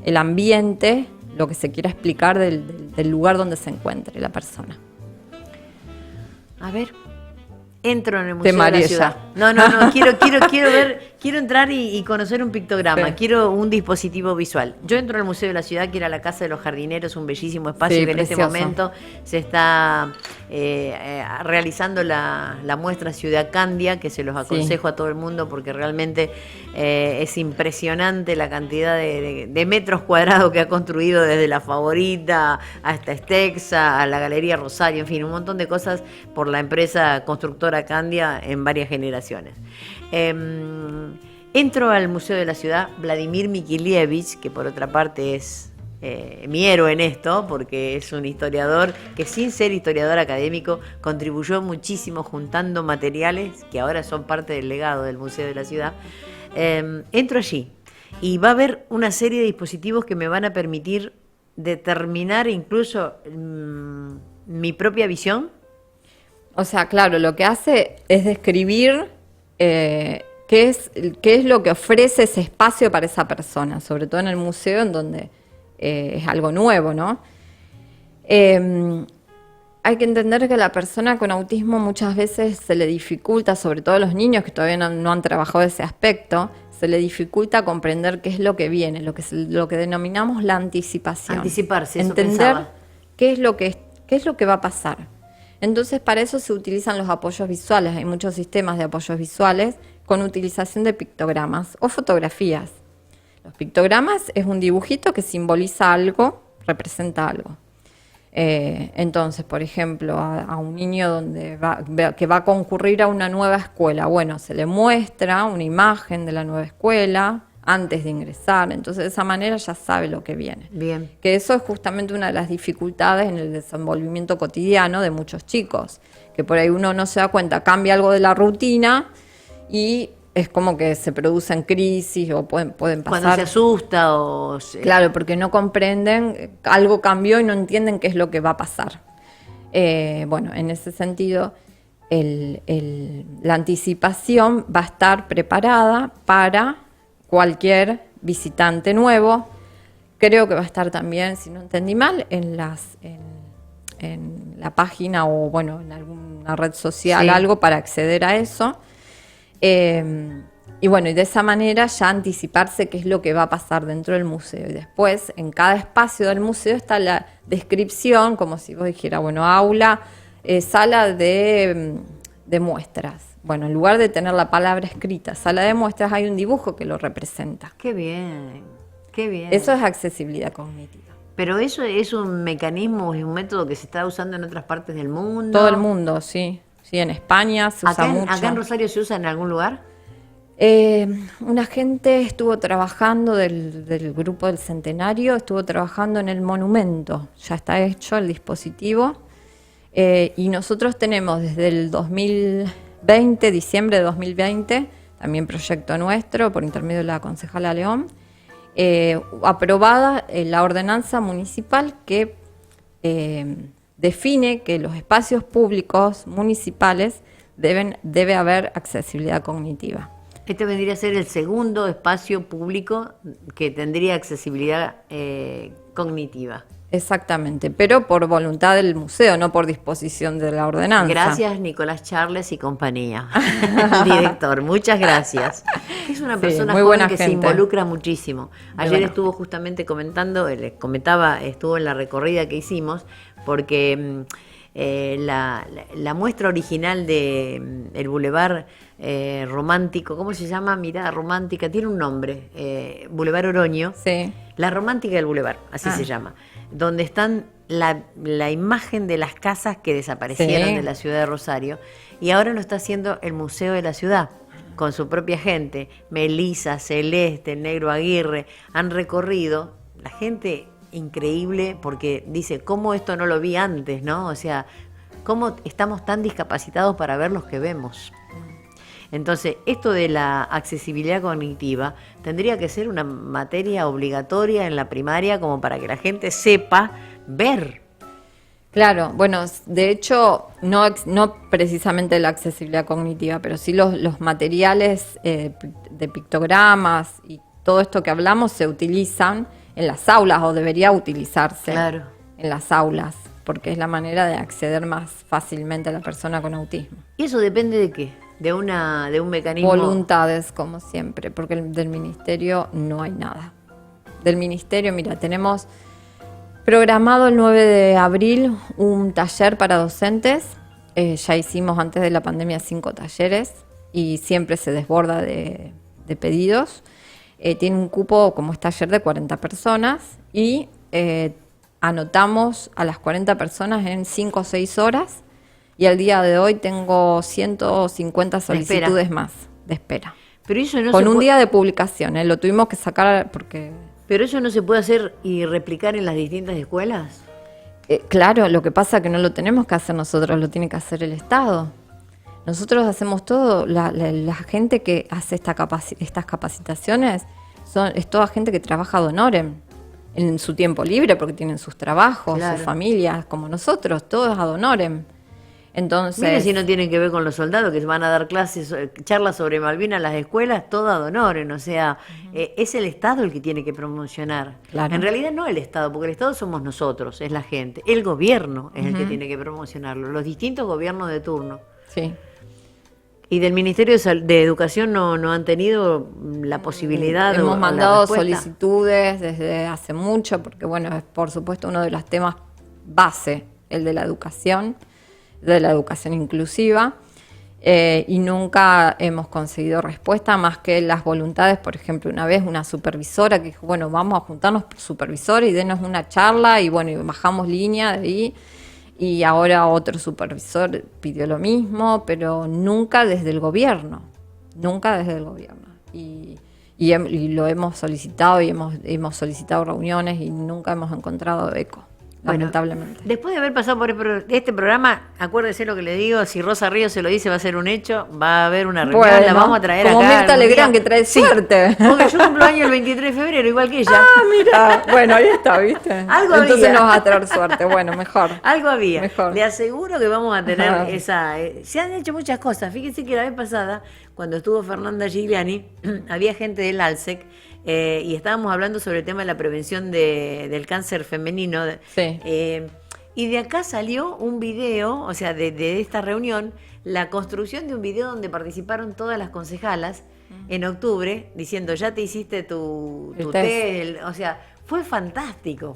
el ambiente, lo que se quiera explicar del lugar donde se encuentre la persona. A ver, entro en el Museo de la mareé Ciudad. ya. No, quiero ver, quiero entrar y conocer un pictograma, Sí. Quiero un dispositivo visual. Yo entro al Museo de la Ciudad, que era la Casa de los Jardineros, un bellísimo espacio Sí, que en este precioso. momento se está realizando la muestra Ciudad Candia, que se los aconsejo a todo el mundo porque realmente es impresionante la cantidad de metros cuadrados que ha construido desde La Favorita hasta Estexa, a la Galería Rosario, en fin, un montón de cosas por la empresa constructora Candia en varias generaciones. Entro al Museo de la Ciudad, Vladimir Mikilievich, que por otra parte es mi héroe en esto, porque es un historiador que sin ser historiador académico contribuyó muchísimo juntando materiales que ahora son parte del legado del Museo de la Ciudad. Entro allí y va a haber una serie de dispositivos que me van a permitir determinar incluso mi propia visión. O sea, claro, lo que hace es describir qué es lo que ofrece ese espacio para esa persona, sobre todo en el museo, en donde es algo nuevo, ¿no? Hay que entender que a la persona con autismo muchas veces se le dificulta, sobre todo a los niños que todavía no han trabajado ese aspecto, se le dificulta comprender qué es lo que viene, lo que denominamos la anticipación. Anticiparse, eso Entender pensaba. qué es lo que va a pasar. Entonces, para eso se utilizan los apoyos visuales. Hay muchos sistemas de apoyos visuales con utilización de pictogramas o fotografías. Los pictogramas es un dibujito que simboliza algo, representa algo. Entonces, por ejemplo, a un niño que va a concurrir a una nueva escuela, bueno, se le muestra una imagen de la nueva escuela antes de ingresar, entonces de esa manera ya sabe lo que viene. Bien. Que eso es justamente una de las dificultades en el desenvolvimiento cotidiano de muchos chicos, que por ahí uno no se da cuenta, cambia algo de la rutina y es como que se producen crisis o pueden pasar. Cuando se asusta o... Claro, porque no comprenden, algo cambió y no entienden qué es lo que va a pasar. Bueno, en ese sentido, la anticipación va a estar preparada para cualquier visitante nuevo. Creo que va a estar también, si no entendí mal, en la página o bueno, en alguna red social, Sí. algo para acceder a eso. Y bueno, y de esa manera ya anticiparse qué es lo que va a pasar dentro del museo. Y después, en cada espacio del museo está la descripción, como si vos dijeras, bueno, aula, sala de muestras. Bueno, en lugar de tener la palabra escrita, sala de muestras, hay un dibujo que lo representa. Qué bien, qué bien. Eso es accesibilidad cognitiva. Pero eso es un mecanismo, es un método que se está usando en otras partes del mundo. Todo el mundo, sí. Sí, en España se usa mucho. ¿Acá en Rosario se usa en algún lugar? Una gente estuvo trabajando del grupo del Centenario, estuvo trabajando en el monumento, ya está hecho el dispositivo, y nosotros tenemos desde el 2020, diciembre de 2020, también proyecto nuestro por intermedio de la concejala León, aprobada la ordenanza municipal que define que los espacios públicos municipales debe haber accesibilidad cognitiva. Este vendría a ser el segundo espacio público que tendría accesibilidad cognitiva. Exactamente, pero por voluntad del museo, no por disposición de la ordenanza. Gracias, Nicolás Charles y compañía. El director, muchas gracias. Es una Sí, persona muy joven buena que se gente. involucra muchísimo. Ayer buena estuvo justamente comentando, les comentaba, estuvo en la recorrida que hicimos, porque la muestra original de el Boulevard Romántico, ¿cómo se llama? Mirada Romántica, tiene un nombre, Boulevard Oroño. Sí. La Romántica del Boulevard, así se llama, donde están la imagen de las casas que desaparecieron Sí. de la ciudad de Rosario, y ahora lo está haciendo el Museo de la Ciudad. con su propia gente, Melissa, Celeste, el Negro Aguirre, han recorrido, la gente increíble, porque dice, ¿cómo esto no lo vi antes, no? O sea, ¿cómo estamos tan discapacitados para ver los que vemos? Entonces, esto de la accesibilidad cognitiva tendría que ser una materia obligatoria en la primaria como para que la gente sepa ver. Claro, bueno, de hecho, no precisamente la accesibilidad cognitiva, pero sí los materiales de pictogramas y todo esto que hablamos se utilizan en las aulas o debería utilizarse en las aulas, porque es la manera de acceder más fácilmente a la persona con autismo. ¿Y eso depende de qué? De un mecanismo. Voluntades, como siempre, porque del ministerio no hay nada. Del ministerio, mira, tenemos programado el 9 de abril un taller para docentes. Ya hicimos antes de la pandemia 5 talleres y siempre se desborda de pedidos. Tiene un cupo como es taller de 40 personas y anotamos a las 40 personas en 5 o 6 horas. Y al día de hoy tengo 150 solicitudes más de espera. Pero eso no con un día de publicación, lo tuvimos que sacar porque... ¿Pero eso no se puede hacer y replicar en las distintas escuelas? Claro, lo que pasa es que no lo tenemos que hacer nosotros, lo tiene que hacer el Estado. Nosotros hacemos todo, la gente que hace estas capacitaciones es toda gente que trabaja ad honorem en su tiempo libre porque tienen sus trabajos, sus familias, como nosotros, todo es ad honorem. Entonces, mire si no tienen que ver con los soldados que van a dar clases, charlas sobre Malvinas a las escuelas, todo ad honorem, o sea, es el Estado el que tiene que promocionar. Claro. En realidad no el Estado, porque el Estado somos nosotros, es la gente. El gobierno es el que tiene que promocionarlo, los distintos gobiernos de turno. Sí. ¿Y del Ministerio de Educación no han tenido la posibilidad? Hemos mandado solicitudes desde hace mucho, porque bueno, es por supuesto uno de los temas base, el de la educación inclusiva, y nunca hemos conseguido respuesta más que las voluntades. Por ejemplo, una vez una supervisora que dijo, bueno, vamos a juntarnos supervisores y denos una charla, y bueno, y bajamos línea de ahí, y ahora otro supervisor pidió lo mismo, pero nunca desde el gobierno, y lo hemos solicitado y hemos solicitado reuniones y nunca hemos encontrado eco. Lamentablemente. Después de haber pasado por este programa, acuérdese lo que le digo, si Rosa Ríos se lo dice va a ser un hecho, va a haber una reunión, la vamos a traer como acá. Como Mirta Legrand, que trae suerte. Porque yo cumplo año el 23 de febrero, igual que ella. Ah, mira, bueno, ahí está, ¿viste? Algo Entonces había. nos va a traer suerte, bueno, mejor. Algo había. Mejor. Le aseguro que vamos a tener esa... se han hecho muchas cosas. Fíjense que la vez pasada, cuando estuvo Fernanda Gigliani, había gente del ALSEC, y estábamos hablando sobre el tema de la prevención del cáncer femenino. Sí. Y de acá salió un video, o sea, de esta reunión, la construcción de un video donde participaron todas las concejalas en octubre, diciendo, ya te hiciste tu test. O sea, fue fantástico,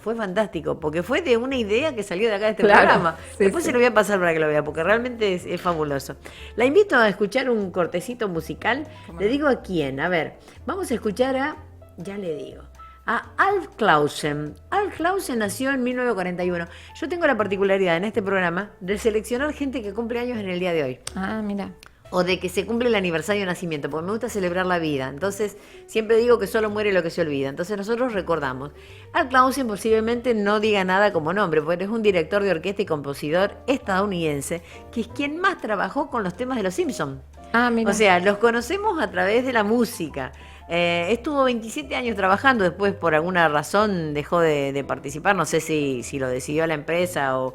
porque fue de una idea que salió de acá de este programa. Sí, Después se lo voy a pasar para que lo vea, porque realmente es fabuloso. La invito a escuchar un cortecito musical. Le digo a quién, a ver, vamos a escuchar ya le digo, a Alf Clausen. Alf Clausen nació en 1941. Yo tengo la particularidad en este programa de seleccionar gente que cumple años en el día de hoy. Ah, mira. O de que se cumple el aniversario de nacimiento, porque me gusta celebrar la vida. Entonces, siempre digo que solo muere lo que se olvida. Entonces, nosotros recordamos. Alf Clausen posiblemente no diga nada como nombre, porque es un director de orquesta y compositor estadounidense, que es quien más trabajó con los temas de los Simpsons. Ah, mira. O sea, los conocemos a través de la música. Estuvo 27 años trabajando, después por alguna razón dejó de participar, no sé si lo decidió la empresa o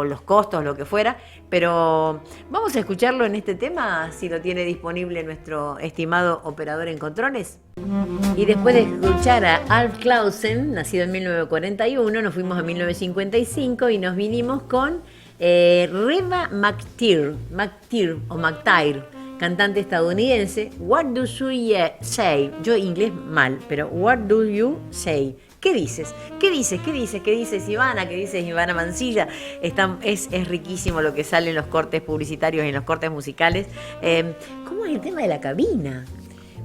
los costos, lo que fuera, pero vamos a escucharlo en este tema, si lo tiene disponible nuestro estimado operador en controles. Y después de escuchar a Alf Clausen, nacido en 1941, nos fuimos a 1955 y nos vinimos con Reba McTeer, cantante estadounidense. What do you say? Yo inglés mal, pero what do you say? ¿Qué dices? ¿Qué dices? ¿Qué dices? ¿Qué dices Ivana? ¿Qué dices Ivana Mancilla? Es riquísimo lo que sale en los cortes publicitarios y en los cortes musicales. ¿Cómo es el tema de la cabina?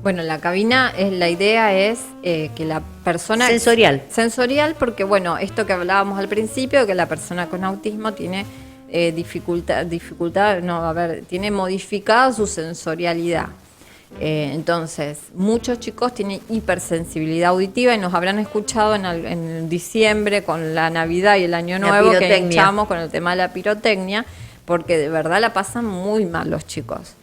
Bueno, la cabina, la idea es que la persona... Sensorial, porque bueno, esto que hablábamos al principio, que la persona con autismo tiene... tiene modificada su sensorialidad. Entonces, muchos chicos tienen hipersensibilidad auditiva y nos habrán escuchado en diciembre con la Navidad y el Año La Nuevo que pirotecnia. hinchamos con el tema de la pirotecnia, porque de verdad la pasan muy mal los chicos.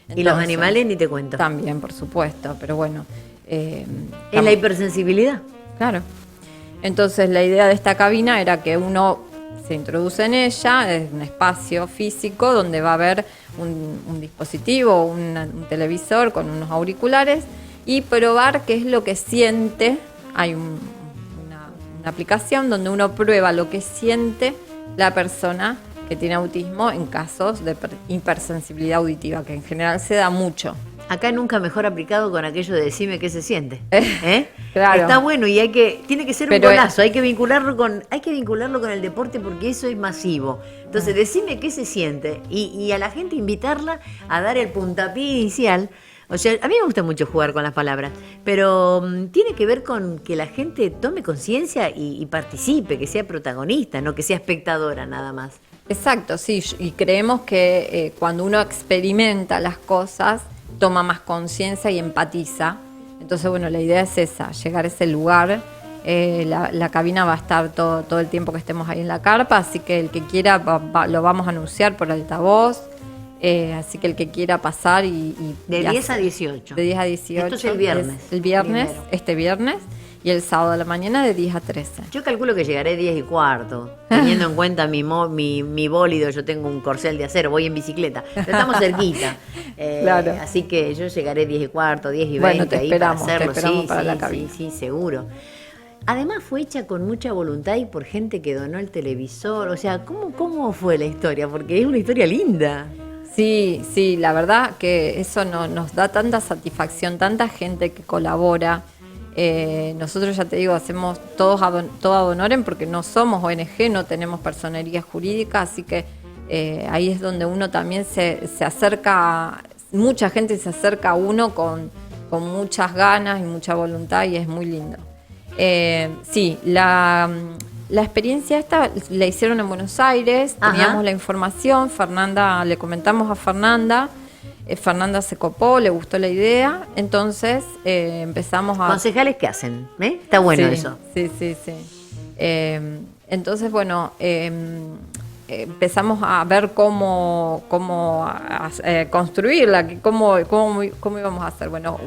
Y los Entonces, animales ni te cuento. también, por supuesto, pero bueno. Es la hipersensibilidad. Claro. Entonces la idea de esta cabina era que uno se introduce en ella, es un espacio físico donde va a haber un dispositivo, un televisor con unos auriculares y probar qué es lo que siente. Hay una aplicación donde uno prueba lo que siente la persona que tiene autismo en casos de hipersensibilidad auditiva, que en general se da mucho. Acá nunca mejor aplicado con aquello de decime qué se siente. Claro. Está bueno y tiene que ser un Pero golazo, hay que vincularlo con el deporte porque eso es masivo. Entonces, decime qué se siente y a la gente invitarla a dar el puntapié inicial. O sea, a mí me gusta mucho jugar con las palabras, pero tiene que ver con que la gente tome conciencia y participe, que sea protagonista, no que sea espectadora nada más. Exacto, sí, y creemos que cuando uno experimenta las cosas, toma más conciencia y empatiza. Entonces, bueno, la idea es esa, llegar a ese lugar. La cabina va a estar todo el tiempo que estemos ahí en la carpa, así que el que quiera lo vamos a anunciar por altavoz. Así que el que quiera pasar De 10 a 18. De 10 a 18. Esto es el viernes. El viernes, primero. este viernes, y el sábado de la mañana de 10 a 13. Yo calculo que llegaré 10 y cuarto, teniendo en cuenta mi bólido. Yo tengo un corcel de acero, voy en bicicleta, pero estamos cerquita. Claro. Así que yo llegaré 10 y cuarto, 10 y 20 Bueno, te ahí esperamos, para hacerlo. te esperamos Sí, para sí, la sí, cabina. sí, seguro. Además fue hecha con mucha voluntad y por gente que donó el televisor. O sea, ¿cómo fue la historia? Porque es una historia linda. Sí, la verdad que eso nos da tanta satisfacción, tanta gente que colabora. Nosotros, ya te digo, hacemos todo ad honorem porque no somos ONG, no tenemos personería jurídica, así que ahí es donde uno también se acerca, mucha gente se acerca a uno con muchas ganas y mucha voluntad y es muy lindo. Sí, la experiencia esta la hicieron en Buenos Aires, Ajá. teníamos la información, le comentamos a Fernanda, Fernanda se copó, le gustó la idea, entonces empezamos a... ¿Concejales qué hacen? Está bueno Sí, eso. Sí. Entonces, bueno, empezamos a ver cómo construirla, cómo íbamos a hacer. Bueno,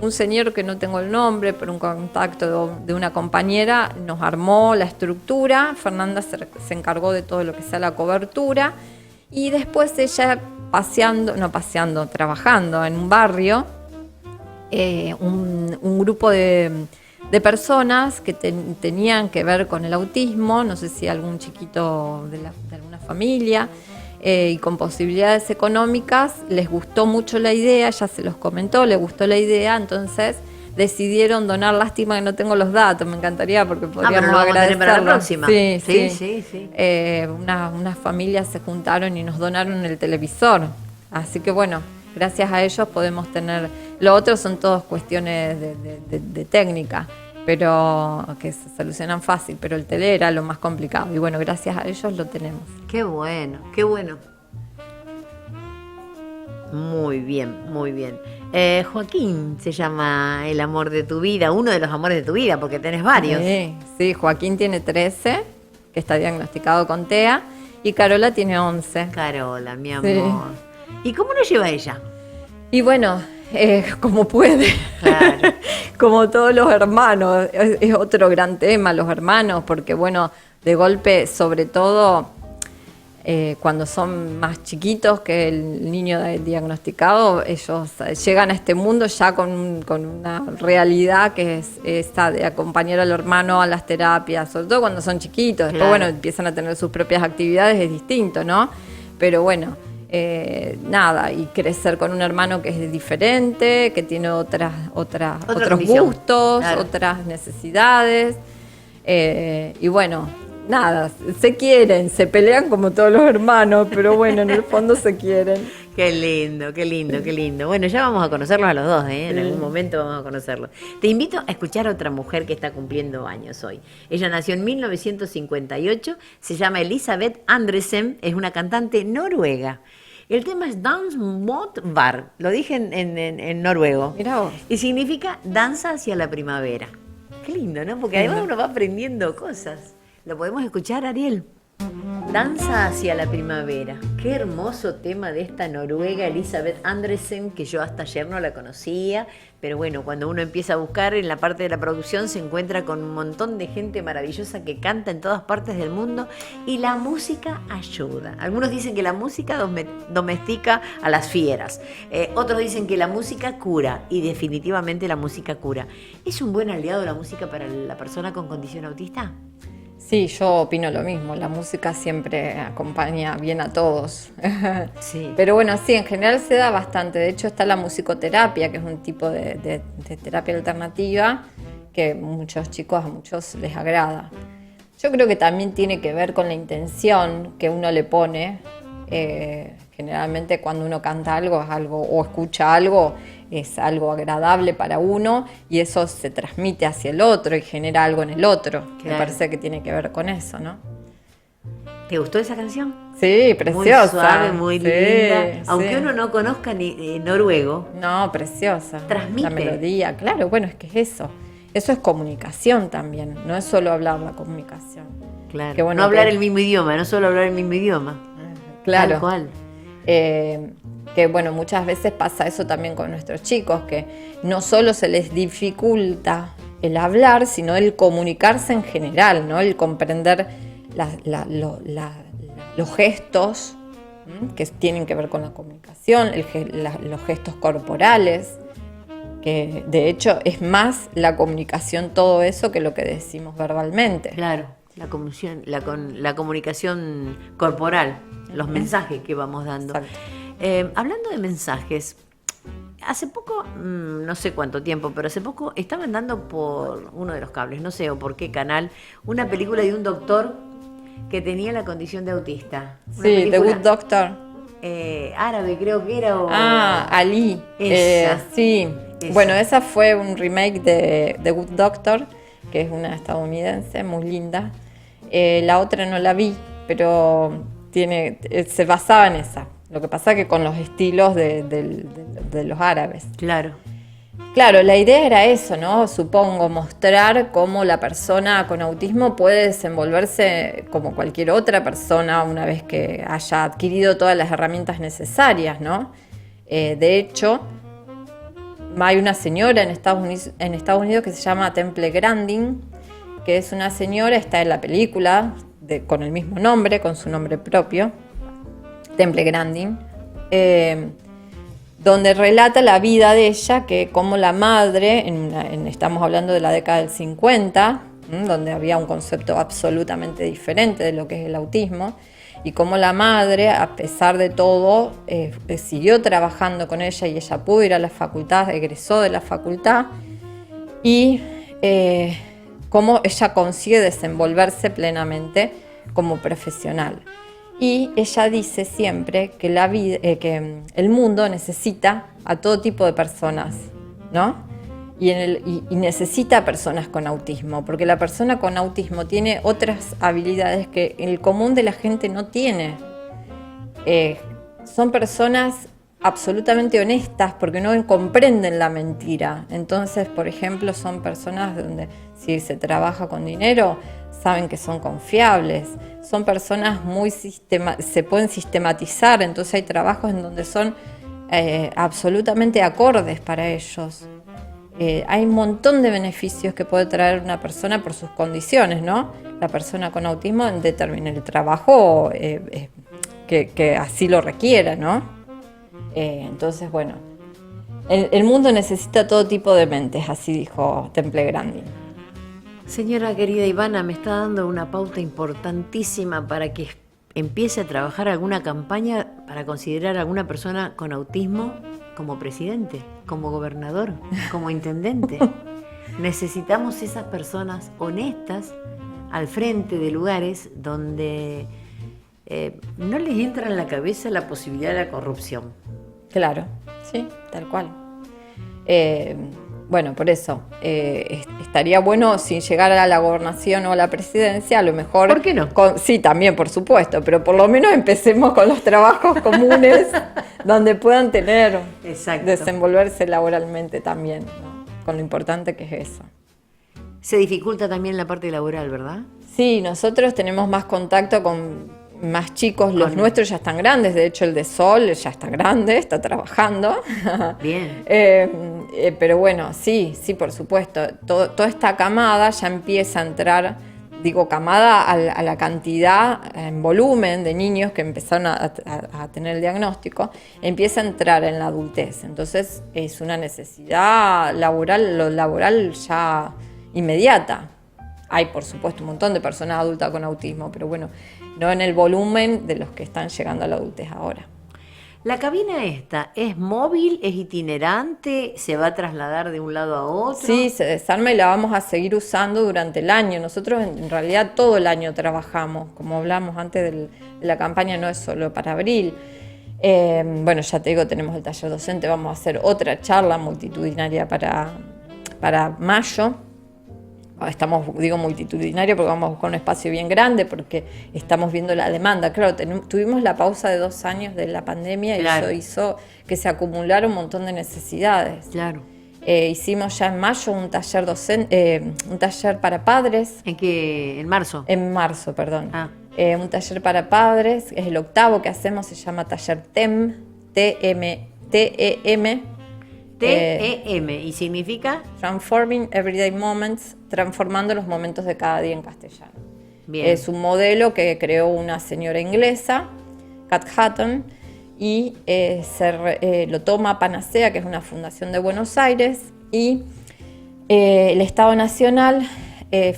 un señor que no tengo el nombre, pero un contacto de una compañera, nos armó la estructura, Fernanda se encargó de todo lo que sea la cobertura, y después ella trabajando en un barrio, un grupo de personas que tenían que ver con el autismo, no sé si algún chiquito de alguna familia, y con posibilidades económicas, les gustó mucho la idea, ella se los comentó, le gustó la idea, entonces decidieron donar. Lástima que no tengo los datos, me encantaría porque pero podríamos lo vamos a tener para la agradecerlo. próxima. Sí. Unas familias se juntaron y nos donaron el televisor, así que bueno, gracias a ellos podemos tener. Lo otro son todas cuestiones de técnica, pero que se solucionan fácil, pero el tele era lo más complicado y bueno, gracias a ellos lo tenemos. Qué bueno, qué bueno. Muy bien, muy bien. Joaquín se llama el amor de tu vida, uno de los amores de tu vida, porque tenés varios. Sí, Joaquín tiene 13, que está diagnosticado con TEA, y Carola tiene 11. Carola, mi amor. Sí. ¿Y cómo lo lleva ella? Y bueno, como puede, Claro. como todos los hermanos, es otro gran tema, los hermanos, porque bueno, de golpe, sobre todo cuando son más chiquitos que el niño diagnosticado, ellos llegan a este mundo ya con una realidad que es esta de acompañar al hermano a las terapias, sobre todo cuando son chiquitos. Después, Claro. bueno, empiezan a tener sus propias actividades, es distinto, ¿no? Pero bueno, nada, y crecer con un hermano que es diferente, que tiene otros condición. gustos, Claro. otras necesidades, y bueno, nada, se quieren, se pelean como todos los hermanos, pero bueno, en el fondo se quieren. Qué lindo, qué lindo, qué lindo. Bueno, ya vamos a conocerlos a los dos, ¿eh? En algún momento vamos a conocerlos. Te invito a escuchar a otra mujer que está cumpliendo años hoy. Ella nació en 1958, se llama Elisabeth Andresen, es una cantante noruega. El tema es Dans mot var, lo dije en noruego. Mirá vos. Y significa danza hacia la primavera. Qué lindo, ¿no? Porque además uno va aprendiendo cosas. ¿Lo podemos escuchar, Ariel? Danza hacia la primavera. Qué hermoso tema de esta noruega Elisabeth Andresen, que yo hasta ayer no la conocía, pero bueno, cuando uno empieza a buscar en la parte de la producción se encuentra con un montón de gente maravillosa que canta en todas partes del mundo y la música ayuda. Algunos dicen que la música domestica a las fieras, otros dicen que la música cura y definitivamente la música cura. ¿Es un buen aliado la música para la persona con condición autista? Sí, yo opino lo mismo. La música siempre acompaña bien a todos. Sí. Pero bueno, sí, en general se da bastante. De hecho, está la musicoterapia, que es un tipo de terapia alternativa que a muchos les agrada. Yo creo que también tiene que ver con la intención que uno le pone. Generalmente cuando uno canta algo es algo o escucha algo, es algo agradable para uno y eso se transmite hacia el otro y genera algo en el otro. Claro. Me parece que tiene que ver con eso, ¿no? ¿Te gustó esa canción? Sí, preciosa. Muy suave, muy Sí, linda. Aunque sí. uno no conozca ni noruego. No, preciosa. Transmite. La melodía, claro, bueno, es que es eso. Eso es comunicación también, no es solo hablar la comunicación. Claro. Qué bueno no hablar que- el mismo idioma, no solo hablar el mismo idioma. Claro. Tal cual. Que bueno, muchas veces pasa eso también con nuestros chicos, que no solo se les dificulta el hablar, sino el comunicarse en general, ¿no? El comprender los gestos que tienen que ver con la comunicación, los gestos corporales, que de hecho es más la comunicación todo eso que lo que decimos verbalmente. Claro. La comunicación corporal, los mensajes que vamos dando. Exacto. Hablando de mensajes, hace poco, no sé cuánto tiempo, pero hace poco estaban dando por uno de los cables, no sé o por qué canal, una película de un doctor que tenía la condición de autista. Una Sí, The película, Good Doctor. árabe creo que era. Ali. Esa. Sí. Esa. Bueno, esa fue un remake de The Good Doctor, que es una estadounidense muy linda. La otra no la vi, pero se basaba en esa. Lo que pasa que con los estilos de los árabes. Claro. Claro, la idea era eso, ¿no? Supongo, mostrar cómo la persona con autismo puede desenvolverse como cualquier otra persona una vez que haya adquirido todas las herramientas necesarias, ¿no? De hecho, hay una señora en Estados Unidos que se llama Temple Grandin, que es una señora, está en la película con el mismo nombre, con su nombre propio, Temple Grandin, donde relata la vida de ella, que como la madre, estamos hablando de la década del 50, donde había un concepto absolutamente diferente de lo que es el autismo, y como la madre, a pesar de todo, siguió trabajando con ella y ella pudo ir a la facultad, egresó de la facultad, y cómo ella consigue desenvolverse plenamente como profesional. Y ella dice siempre que que el mundo necesita a todo tipo de personas, ¿no? Y necesita personas con autismo, porque la persona con autismo tiene otras habilidades que el común de la gente no tiene. Son personas absolutamente honestas porque no comprenden la mentira. Entonces, por ejemplo, son personas donde si se trabaja con dinero, saben que son confiables. Son personas se pueden sistematizar, entonces hay trabajos en donde son absolutamente acordes para ellos. Hay un montón de beneficios que puede traer una persona por sus condiciones, ¿no? La persona con autismo determina el trabajo que así lo requiera, ¿no? Entonces, bueno, el mundo necesita todo tipo de mentes, así dijo Temple Grandin. Señora querida Ivana, me está dando una pauta importantísima para que empiece a trabajar alguna campaña para considerar a alguna persona con autismo como presidente, como gobernador, como intendente. Necesitamos esas personas honestas al frente de lugares donde no les entra en la cabeza la posibilidad de la corrupción. Claro, sí, tal cual. bueno, por eso, estaría bueno sin llegar a la gobernación o a la presidencia, a lo mejor... ¿Por qué no? Sí, también, por supuesto, pero por lo menos empecemos con los trabajos comunes donde puedan tener, Exacto. desenvolverse laboralmente también, ¿no? Con lo importante que es eso. Se dificulta también la parte laboral, ¿verdad? Sí, nosotros tenemos más contacto con más chicos, los nuestros ya están grandes, de hecho el de Sol ya está grande, está trabajando. Bien. Pero bueno, sí, por supuesto, toda esta camada ya empieza a entrar, digo camada a la cantidad en volumen de niños que empezaron a tener el diagnóstico, empieza a entrar en la adultez, entonces es una necesidad laboral ya inmediata. Hay, por supuesto, un montón de personas adultas con autismo, pero bueno, no en el volumen de los que están llegando a la adultez ahora. ¿La cabina esta es móvil, es itinerante, se va a trasladar de un lado a otro? Sí, se desarma y la vamos a seguir usando durante el año. Nosotros en realidad todo el año trabajamos, como hablamos antes de la campaña, no es solo para abril. Bueno, ya te digo, tenemos el taller docente, vamos a hacer otra charla multitudinaria para mayo. Digo multitudinario porque vamos a buscar un espacio bien grande porque estamos viendo la demanda. Claro, tuvimos la pausa de 2 años de la pandemia. Claro. Y eso hizo que se acumularon un montón de necesidades. Claro. Hicimos ya en mayo un taller un taller para padres. ¿En marzo? En marzo, perdón. Ah. Un taller para padres, es el 8º que hacemos, se llama taller TEM, T-E-M. TEM, ¿y significa? Transforming Everyday Moments, transformando los momentos de cada día en castellano. Bien. Es un modelo que creó una señora inglesa, Kat Hatton, y lo toma Panacea, que es una fundación de Buenos Aires, y el Estado Nacional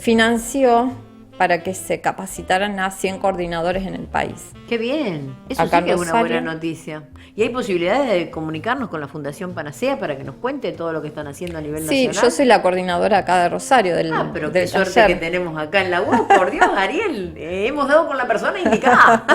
financió para que se capacitaran a 100 coordinadores en el país. ¡Qué bien! Eso Acá sí que en es una Rosario. buena noticia. ¿Y hay posibilidades de comunicarnos con la Fundación Panacea para que nos cuente todo lo que están haciendo a nivel Sí, nacional? yo soy la coordinadora acá de Rosario del Pero del qué suerte taller. que tenemos acá en la UAS, por Dios, Ariel, hemos dado con la persona indicada.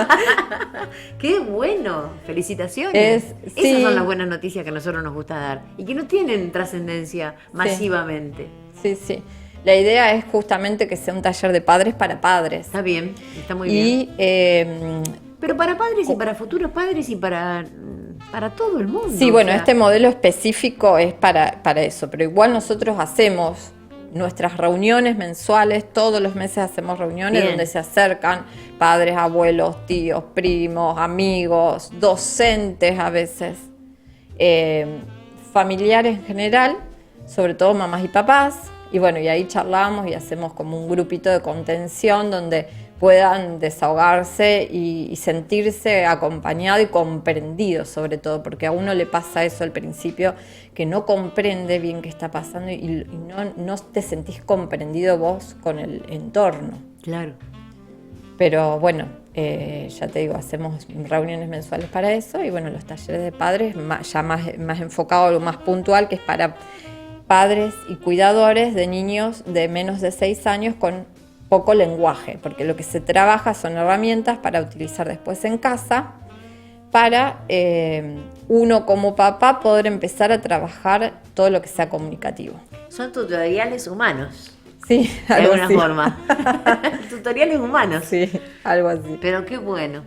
¡Qué bueno! Felicitaciones. Sí. Esas son las buenas noticias que a nosotros nos gusta dar y que no tienen trascendencia masivamente. Sí. La idea es justamente que sea un taller de padres para padres. Está bien, está muy bien. Y Pero para padres y para futuros padres y para todo el mundo. sí, o bueno, sea, este modelo específico es para eso, pero igual nosotros hacemos nuestras reuniones mensuales, todos los meses hacemos reuniones Bien. donde se acercan padres, abuelos, tíos, primos, amigos, docentes a veces, familiares en general, sobre todo mamás y papás, y bueno, y ahí charlamos y hacemos como un grupito de contención donde puedan desahogarse y sentirse acompañado y comprendido, sobre todo, porque a uno le pasa eso al principio, que no comprende bien qué está pasando y no te sentís comprendido vos con el entorno. Claro. Pero bueno, ya te digo, hacemos reuniones mensuales para eso y bueno, los talleres de padres ya más enfocado a lo más puntual, que es para padres y cuidadores de niños de menos de 6 años con poco lenguaje, porque lo que se trabaja son herramientas para utilizar después en casa para uno como papá poder empezar a trabajar todo lo que sea comunicativo. Son tutoriales humanos, Sí, de algo alguna así. forma. Tutoriales humanos. Sí, algo así. Pero qué bueno.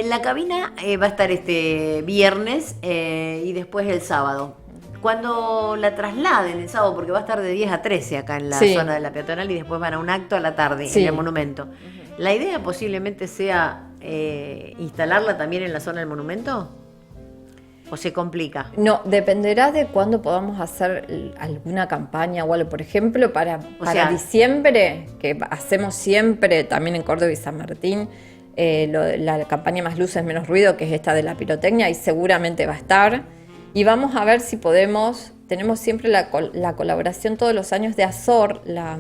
La cabina va a estar este viernes y después el sábado. Cuando la trasladen el sábado, porque va a estar de 10 a 13 acá en la Sí. zona de la peatonal y después van a un acto a la tarde Sí. en el monumento. ¿La idea posiblemente sea instalarla también en la zona del monumento? ¿O se complica? No, dependerá de cuándo podamos hacer alguna campaña o algo. Por ejemplo, para sea, diciembre, que hacemos siempre también en Córdoba y San Martín, la campaña Más Luces, Menos Ruido, que es esta de la pirotecnia, y seguramente va a estar. Y vamos a ver si podemos, tenemos siempre la colaboración todos los años de ASOR, la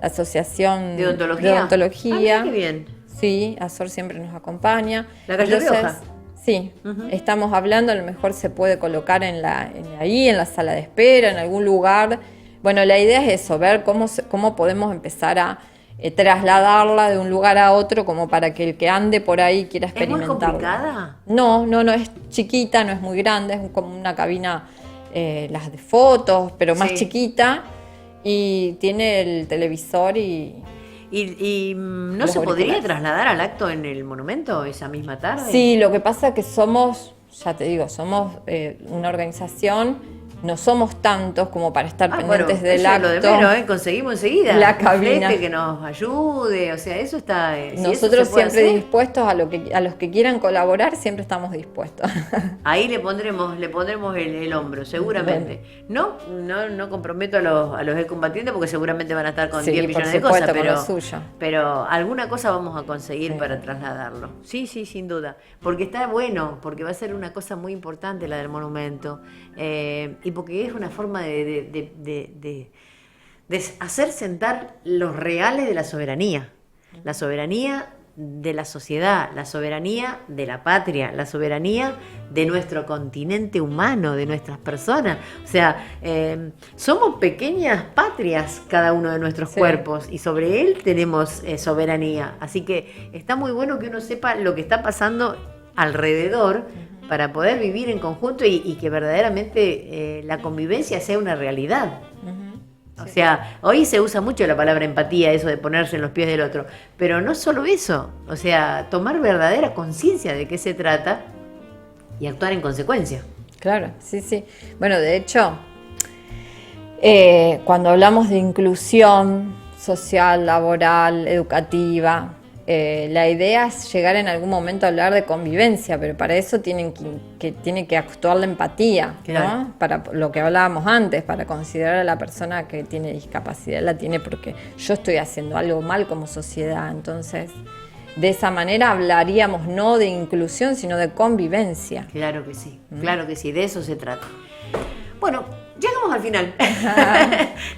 Asociación ¿De odontología? de Odontología. Ah, qué bien. Sí, ASOR siempre nos acompaña. ¿La calle Rioja? Sí, estamos hablando, a lo mejor se puede colocar ahí en la sala de espera, en algún lugar. Bueno, la idea es eso, ver cómo podemos empezar a trasladarla de un lugar a otro, como para que el que ande por ahí quiera ¿Es muy experimentarla. complicada? No, es chiquita, no es muy grande, es como una cabina las de fotos, pero más Sí. chiquita, y tiene el televisor y... ¿Y no Los se podría auriculares. trasladar al acto en el monumento esa misma tarde? Sí, lo que pasa es que somos, ya te digo, somos una organización, no somos tantos como para estar pendientes del eso es acto. lo de menos, conseguimos enseguida La un cabina. flete que nos ayude, o sea, eso está... si eso Nosotros se puede siempre hacer, dispuestos a los que quieran colaborar, siempre estamos dispuestos. ahí le pondremos el hombro, seguramente. No comprometo a los excombatientes porque seguramente van a estar con Sí, 10 por millones de supuesto, cosas, con lo suyo. pero alguna cosa vamos a conseguir Sí. para trasladarlo. Sí, sin duda. Porque está bueno, porque va a ser una cosa muy importante la del monumento. Y porque es una forma de hacer sentar los reales de la soberanía de la sociedad, la soberanía de la patria, la soberanía de nuestro continente humano, de nuestras personas. O sea, somos pequeñas patrias cada uno de nuestros Sí. cuerpos y sobre él tenemos soberanía. Así que está muy bueno que uno sepa lo que está pasando alrededor para poder vivir en conjunto y que verdaderamente la convivencia sea una realidad. O sea, hoy se usa mucho la palabra empatía, eso de ponerse en los pies del otro, pero no solo eso, o sea, tomar verdadera conciencia de qué se trata y actuar en consecuencia. Claro, sí. Bueno, de hecho, cuando hablamos de inclusión social, laboral, educativa, la idea es llegar en algún momento a hablar de convivencia, pero para eso tiene que actuar la empatía, Claro. ¿no? Para lo que hablábamos antes, para considerar a la persona que tiene discapacidad, la tiene porque yo estoy haciendo algo mal como sociedad. Entonces, de esa manera hablaríamos no de inclusión, sino de convivencia. Claro que sí, de eso se trata. Bueno, llegamos al final.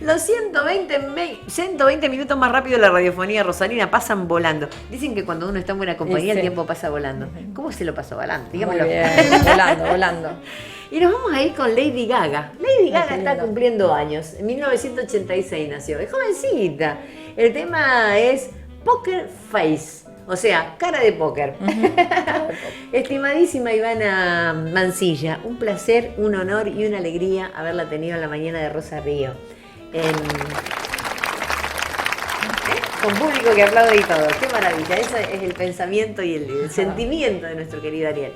Los 120 minutos más rápido de la radiofonía rosarina pasan volando. Dicen que cuando uno está en buena compañía Sí. el tiempo pasa volando. ¿Cómo se lo pasó volando? Muy Digámoslo. bien, volando. Y nos vamos a ir con Lady Gaga. Lady Gaga qué está lindo. cumpliendo años. En 1986 nació. Es jovencita. El tema es Poker Face. O sea, cara de póker. Estimadísima Ivana Mancilla, un placer, un honor y una alegría haberla tenido en la mañana de Rosa Río. Con público que aplaude y todo. Qué maravilla. Ese es el pensamiento y el sentimiento de nuestro querido Ariel.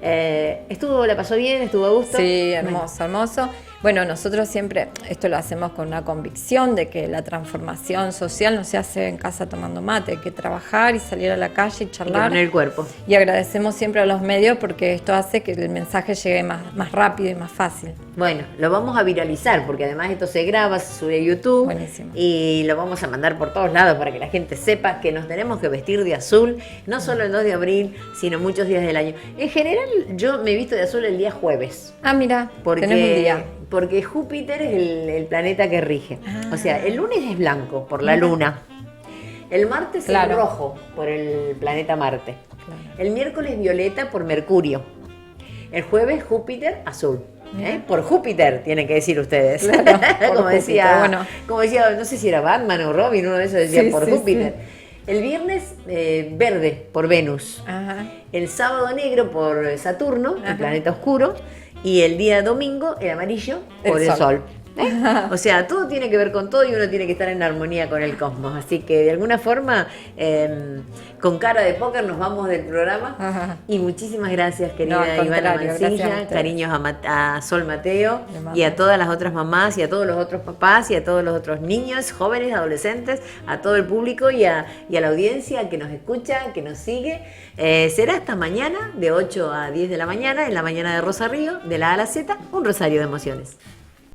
La pasó bien, estuvo a gusto. Sí, hermoso. Bueno, nosotros siempre esto lo hacemos con una convicción de que la transformación social no se hace en casa tomando mate, hay que trabajar y salir a la calle y Hay que charlar. poner el cuerpo. Y agradecemos siempre a los medios porque esto hace que el mensaje llegue más rápido y más fácil. Bueno, lo vamos a viralizar porque además esto se graba, se sube a YouTube. Buenísimo. Y lo vamos a mandar por todos lados para que la gente sepa que nos tenemos que vestir de azul, no solo el 2 de abril, sino muchos días del año. En general, yo me visto de azul el día jueves. Ah, mira, tenés un día. Porque Júpiter es el planeta que rige. O sea, el lunes es blanco por la luna. El martes Claro. es rojo por el planeta Marte. Claro. El miércoles violeta por Mercurio. El jueves Júpiter azul. Por Júpiter, tienen que decir ustedes. Claro, por como, decía, Júpiter, bueno. como decía, no sé si era Batman o Robin, uno de esos decía Sí, por sí, Júpiter. El viernes verde por Venus. Ajá. El sábado negro por Saturno, el Ajá. planeta oscuro. Y el día domingo el amarillo por El el sol. sol. O sea, todo tiene que ver con todo y uno tiene que estar en armonía con el cosmos. Así que de alguna forma, con cara de póker nos vamos del programa. Ajá. Y muchísimas gracias, No, querida al Ivana contrario, gracias a Mancilla. ustedes. Cariños a Sol Mateo Le mando. y a todas las otras mamás y a todos los otros papás y a todos los otros niños, jóvenes, adolescentes, a todo el público y a la audiencia que nos escucha, que nos sigue. Será hasta mañana, de 8 a 10 de la mañana, en la mañana de Rosa Río, de la A a la Z, un rosario de emociones.